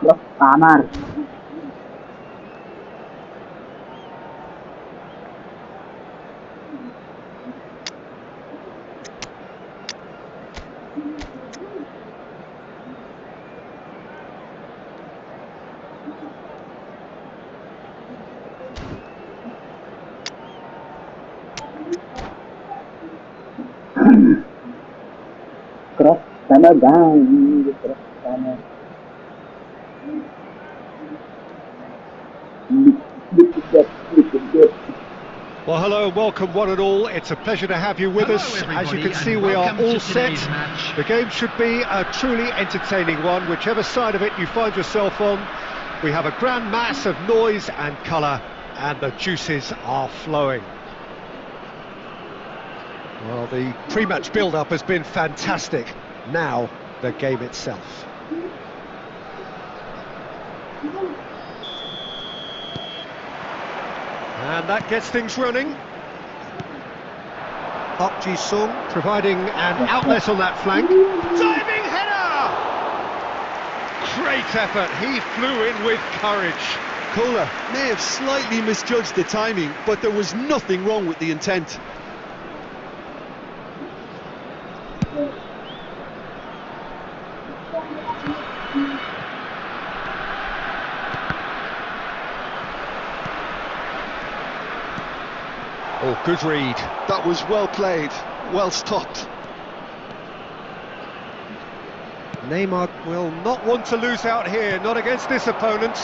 Los Tamar. Cross sana bang, cross sana. Well, hello and welcome one and all. It's a pleasure to have you with us. As you can see, we are all set. The game should be a truly entertaining one, whichever side of it you find yourself on. We have a grand mass of noise and colour, and the juices are flowing. Well, the pre-match build-up has been fantastic. Now, the game itself. And that gets things running. Park Ji-sung providing an outlet on that flank. Diving header! Great effort, he flew in with courage. Kohler may have slightly misjudged the timing, but there was nothing wrong with the intent. Oh, good read. That was well played, well stopped. Neymar will not want to lose out here, not against this opponent.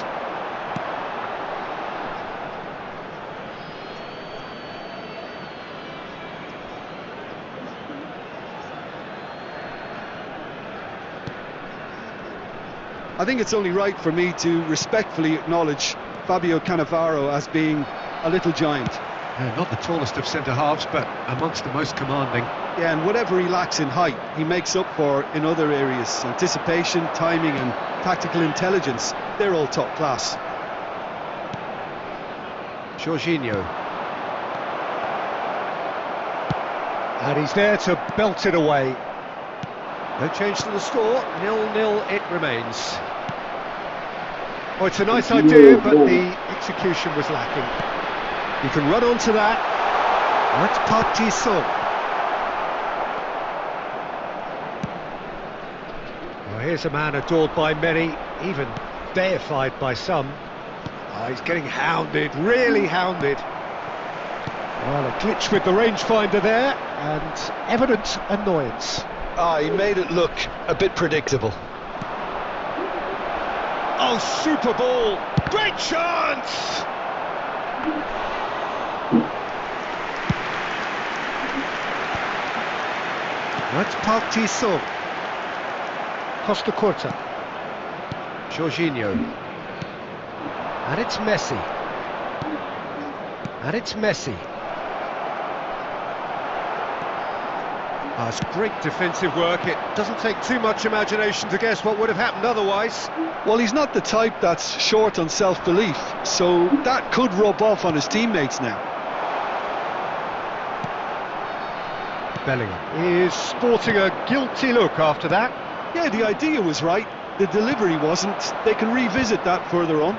I think it's only right for me to respectfully acknowledge Fabio Cannavaro as being a little giant. Yeah, not the tallest of centre-halves, but amongst the most commanding. Yeah, and whatever he lacks in height, he makes up for in other areas. Anticipation, timing and tactical intelligence, they're all top class. Jorginho. And he's there to belt it away. No change to the score, 0-0 it remains. Oh, it's a nice idea, but the execution was lacking. You can run onto that. That's Park Ji-sung. Well, here's a man adored by many, even deified by some. Oh, he's getting hounded, really hounded. Well, a glitch with the rangefinder there, and evident annoyance. He made it look a bit predictable. Oh, super ball! Great chance! That's Park Ji-sung. Costa Curta. Jorginho. And it's Messi. And it's Messi. Oh, it's great defensive work. It doesn't take too much imagination to guess what would have happened otherwise. Well, he's not the type that's short on self-belief, so that could rub off on his teammates now. Bellingham is sporting a guilty look after that. Yeah, the idea was right, the delivery wasn't. They can revisit that further on.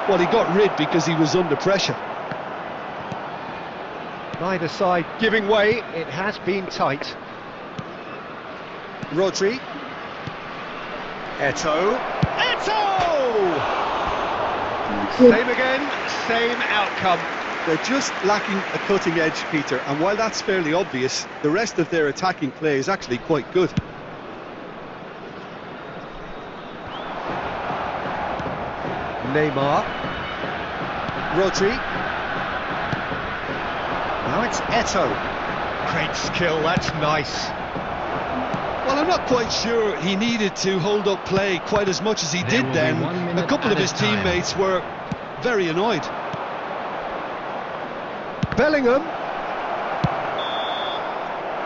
Well, he got rid because he was under pressure. Neither side giving way, it has been tight. Rodri. Eto'o. Eto'o! Same again, same outcome. They're just lacking a cutting edge, Peter, and while that's fairly obvious, the rest of their attacking play is actually quite good. Neymar. Rodri. Now it's Eto'o. Great skill, that's nice. Well, I'm not quite sure he needed to hold up play quite as much as he did then. A couple of his teammates were very annoyed. Bellingham.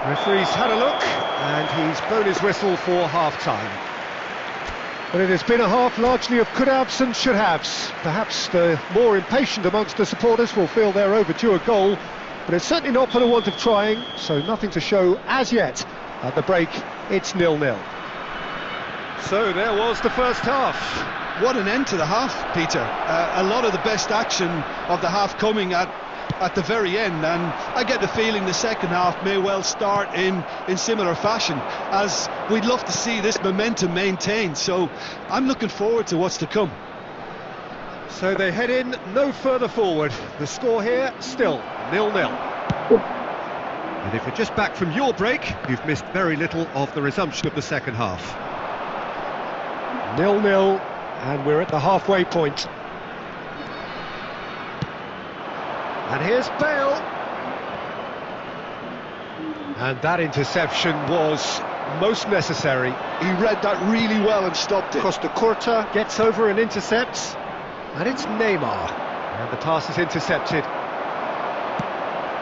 Referee's had a look and he's blown his whistle for half-time. But it has been a half largely of could-haves and should-haves. Perhaps the more impatient amongst the supporters will feel they're overdue a goal, but it's certainly not for the want of trying, so nothing to show as yet. At the break, it's 0-0. So there was the first half. What an end to the half, Peter. A lot of the best action of the half coming at the very end, and I get the feeling the second half may well start in similar fashion, as we'd love to see this momentum maintained, so I'm looking forward to what's to come. So they head in no further forward. The score here still 0-0. And if you're just back from your break, you've missed very little of the resumption of the second half. 0-0, and we're at the halfway point. And here's Bale. And that interception was most necessary. He read that really well and stopped it. Costa Curta gets over and intercepts, and it's Neymar, and the pass is intercepted.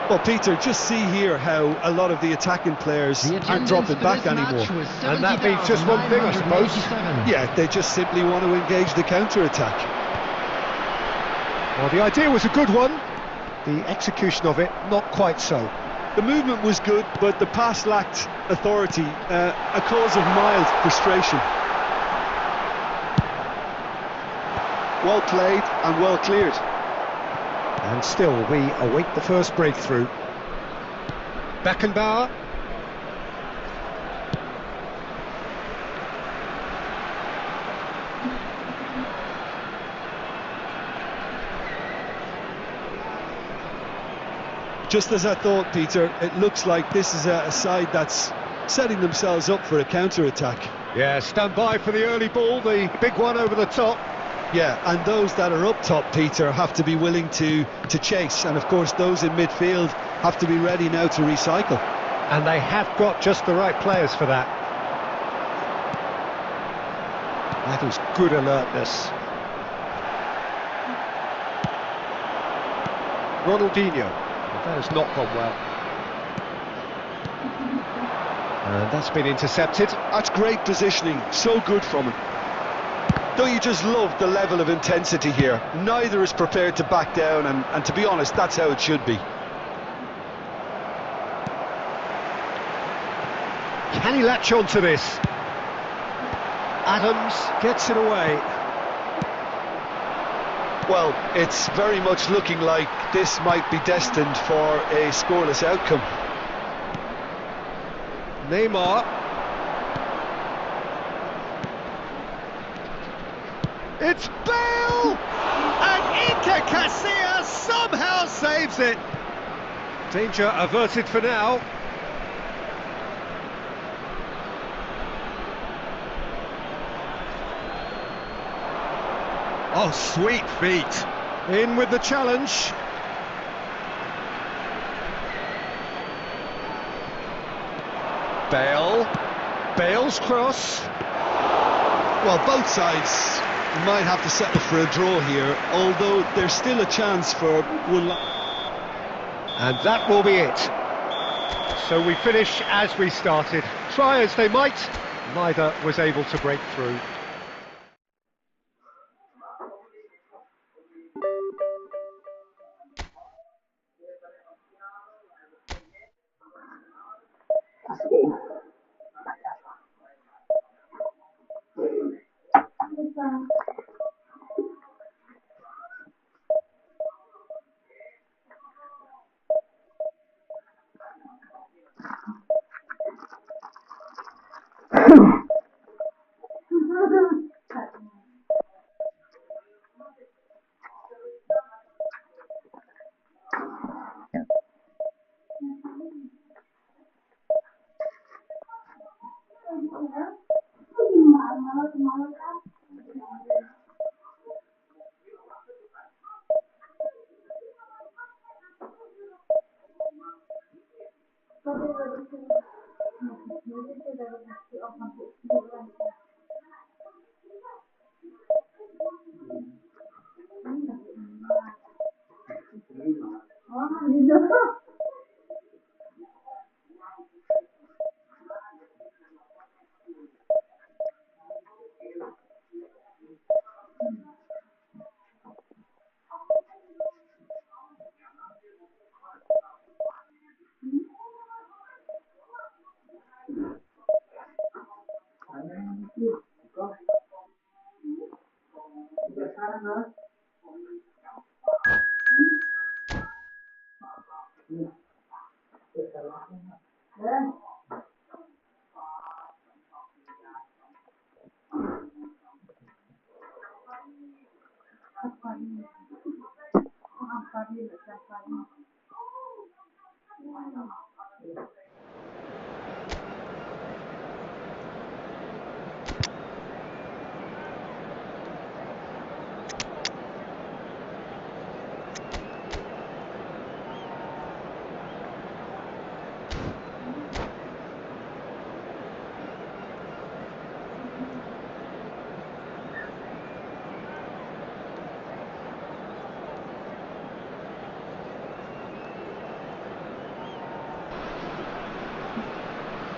Well, Peter, just see here how a lot of the attacking players aren't dropping back anymore. And that means just one thing, I suppose. Yeah, they just simply want to engage the counter-attack. Well, the idea was a good one. The execution of it, not quite so. The movement was good, but the pass lacked authority, a cause of mild frustration. Well played and well cleared. And still, we await the first breakthrough. Beckenbauer. Just as I thought, Peter, it looks like this is a side that's setting themselves up for a counter-attack. Yeah, stand by for the early ball, the big one over the top. Yeah, and those that are up top, Peter, have to be willing to chase. And of course, those in midfield have to be ready now to recycle. And they have got just the right players for that. That is good alertness. Ronaldinho. That has not gone well. And that's been intercepted. That's great positioning, so good from him. Don't you just love the level of intensity here? Neither is prepared to back down, and to be honest, that's how it should be. Can he latch on to this? Adams gets it away. Well, it's very much looking like this might be destined for a scoreless outcome. Neymar. It's Bale! And Iker Casillas somehow saves it. Danger averted for now. Oh, sweet feet. In with the challenge. Bale. Bale's cross. Well, both sides might have to settle for a draw here, although there's still a chance for one. And that will be it. So we finish as we started. Try as they might, neither was able to break through.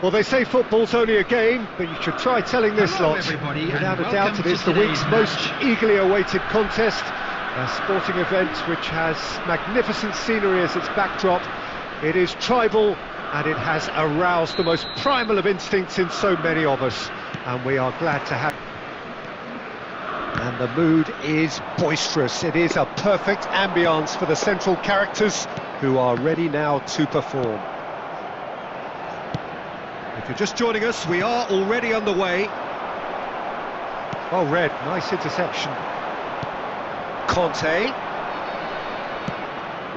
Well, they say football's only a game, but you should try telling this Hello, lot. everybody, Without a and doubt, welcome it is to the week's today's most match. eagerly awaited contest. A sporting event which has magnificent scenery as its backdrop. It is tribal, and it has aroused the most primal of instincts in so many of us. And we are glad to have... And the mood is boisterous. It is a perfect ambience for the central characters who are ready now to perform. If you're just joining us, we are already underway. Well read, nice interception. Conte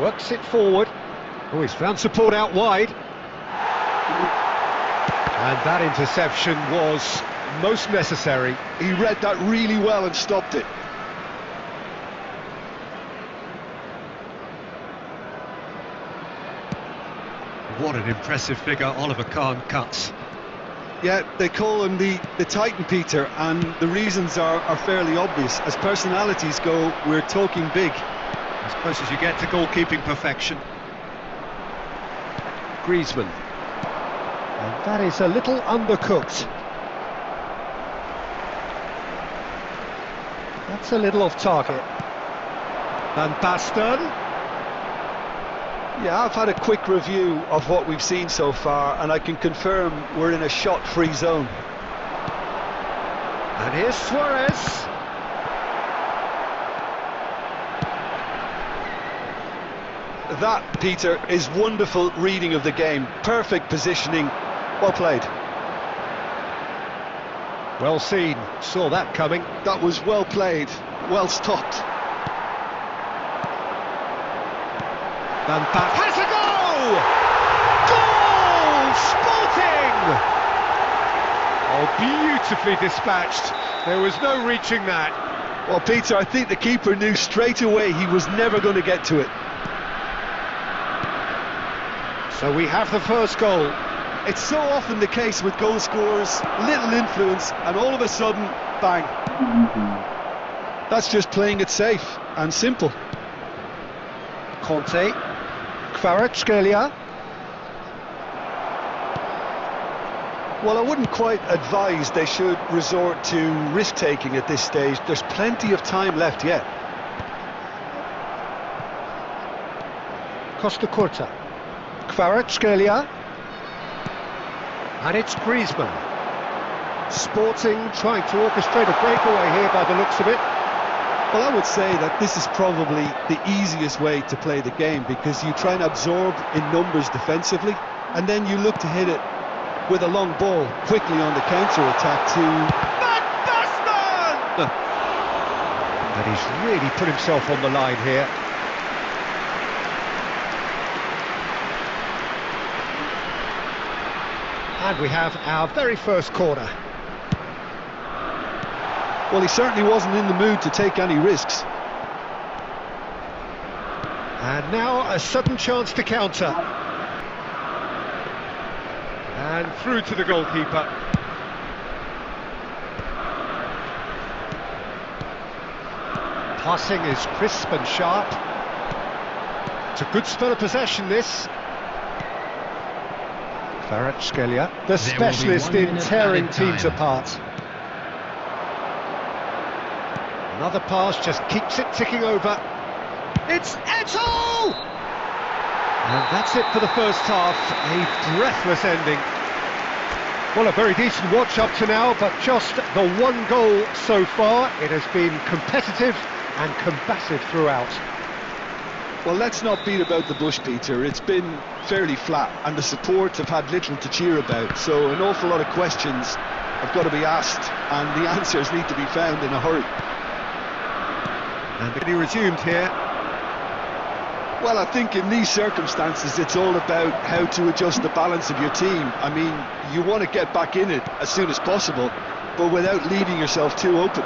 works it forward. Oh, he's found support out wide. And that interception was most necessary. He read that really well and stopped it. What an impressive figure Oliver Kahn cuts. Yeah, they call him the Titan, Peter, and the reasons are fairly obvious. As personalities go, we're talking big. As close as you get to goalkeeping perfection. Griezmann. And that is a little undercooked. That's a little off target. Van Basten. Yeah, I've had a quick review of what we've seen so far, and I can confirm we're in a shot-free zone. And here's Suarez. That, Peter, is wonderful reading of the game. Perfect positioning. Well played. Well seen. Saw that coming. That was well played. Well stopped. Van Basten has a goal! Goal! Sporting! Oh, beautifully dispatched. There was no reaching that. Well, Peter, I think the keeper knew straight away he was never going to get to it. So we have the first goal. It's so often the case with goal scorers, little influence, and all of a sudden, bang. That's just playing it safe and simple. Conte. Kvaratskhelia. Well, I wouldn't quite advise they should resort to risk-taking at this stage. There's plenty of time left yet. Costa Curta. Kvaratskhelia. And it's Griezmann. Sporting trying to orchestrate a breakaway here by the looks of it. Well, I would say that this is probably the easiest way to play the game, because you try and absorb in numbers defensively, and then you look to hit it with a long ball quickly on the counter-attack to... Van Basten! And he's really put himself on the line here. And we have our very first corner. Well, he certainly wasn't in the mood to take any risks. And now a sudden chance to counter. And through to the goalkeeper. Passing is crisp and sharp. It's a good spell of possession, this. Kvaratskhelia, the specialist in tearing teams apart. Another pass just keeps it ticking over. It's Eto'o! And that's it for the first half, a breathless ending. Well, a very decent watch up to now, but just the one goal so far. It has been competitive and combative throughout. Well, let's not beat about the bush, Peter. It's been fairly flat, and the support have had little to cheer about, so an awful lot of questions have got to be asked, and the answers need to be found in a hurry. And he resumed here. Well, I think in these circumstances it's all about how to adjust the balance of your team. I mean, you want to get back in it as soon as possible, but without leaving yourself too open.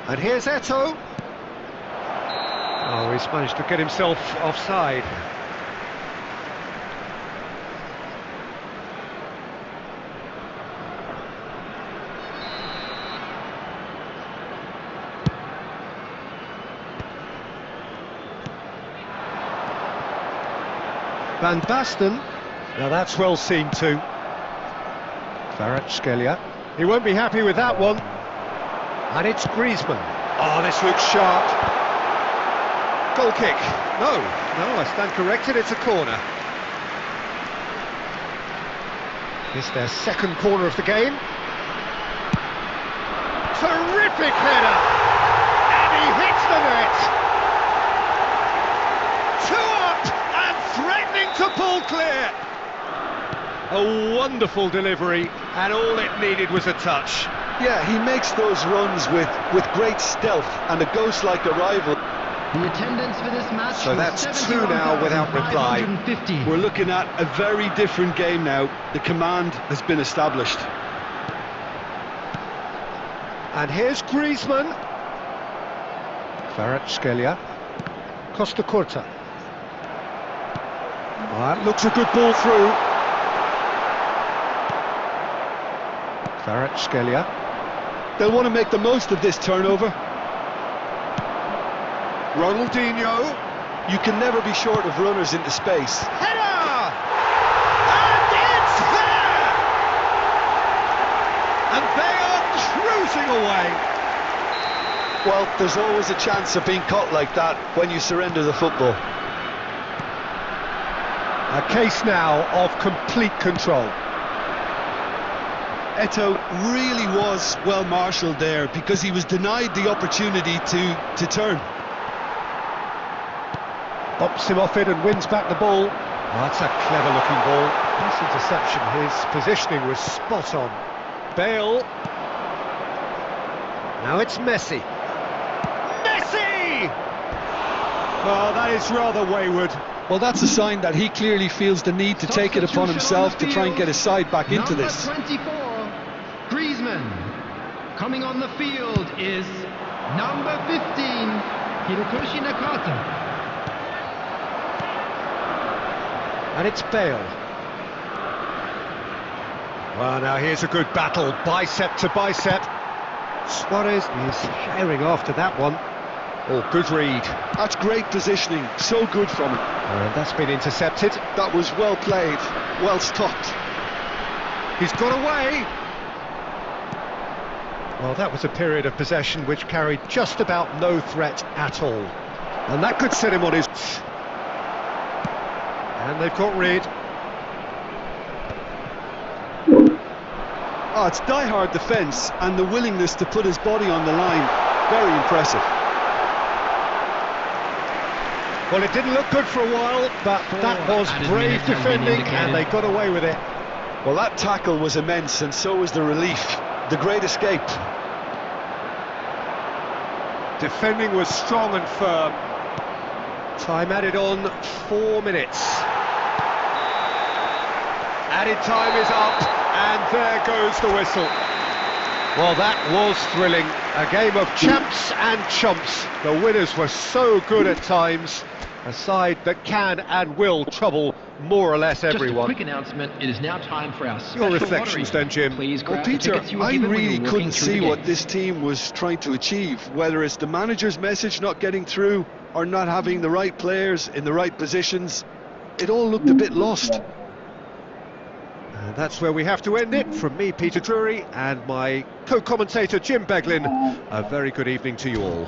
And here's Eto'o. Oh, he's managed to get himself offside. Van Basten. Now that's well seen too. Kvaratskhelia. He won't be happy with that one. And it's Griezmann. Oh, this looks sharp. Goal kick. No, I stand corrected, it's a corner. It's their second corner of the game. Terrific header! And he hits the net! 2 up and threatening to pull clear! A wonderful delivery, and all it needed was a touch. Yeah, he makes those runs with great stealth and a ghost-like arrival. The attendance for this match. So that's 2 now without reply. We're looking at a very different game now. The command has been established. And here's Griezmann. Kvaratskhelia. Costa Curta. That looks a good ball through. Kvaratskhelia. They'll want to make the most of this turnover. Ronaldinho. You can never be short of runners into space. Header! And it's there! And they are cruising away. Well, there's always a chance of being caught like that when you surrender the football. A case now of complete control. Eto'o really was well marshalled there because he was denied the opportunity to turn. Bumps him off it and wins back the ball. Oh, that's a clever looking ball. Nice interception, his positioning was spot on. Bale. Now it's Messi. Messi! Oh, that is rather wayward. Well, that's a sign that he clearly feels the need to take it upon himself to try and get his side back into this. Number 24, Griezmann. Coming on the field is number 15, Hirotoshi Nakata. And it's Bale. Well, now here's a good battle, bicep to bicep. Suarez is firing after that one. Oh, good read. That's great positioning, so good from him. And that's been intercepted. That was well played, well stopped. He's got away. Well, that was a period of possession which carried just about no threat at all. And that could set him on his... And they've got rid. Oh, it's die-hard defence and the willingness to put his body on the line. Very impressive. Well, it didn't look good for a while, but that was brave defending and they got away with it. Well, that tackle was immense and so was the relief. The great escape. Defending was strong and firm. Time added on 4 minutes. Added time is up, and there goes the whistle. Well, that was thrilling. A game of champs and chumps. The winners were so good at times. A side that can and will trouble more or less everyone. Just a quick announcement, it is now time for our Your reflections then, Jim. Please well, Peter, I really couldn't see what this team was trying to achieve, whether it's the manager's message not getting through or not having the right players in the right positions. It all looked a bit lost. And that's where we have to end it. From me, Peter Drury, and my co-commentator, Jim Beglin. A very good evening to you all.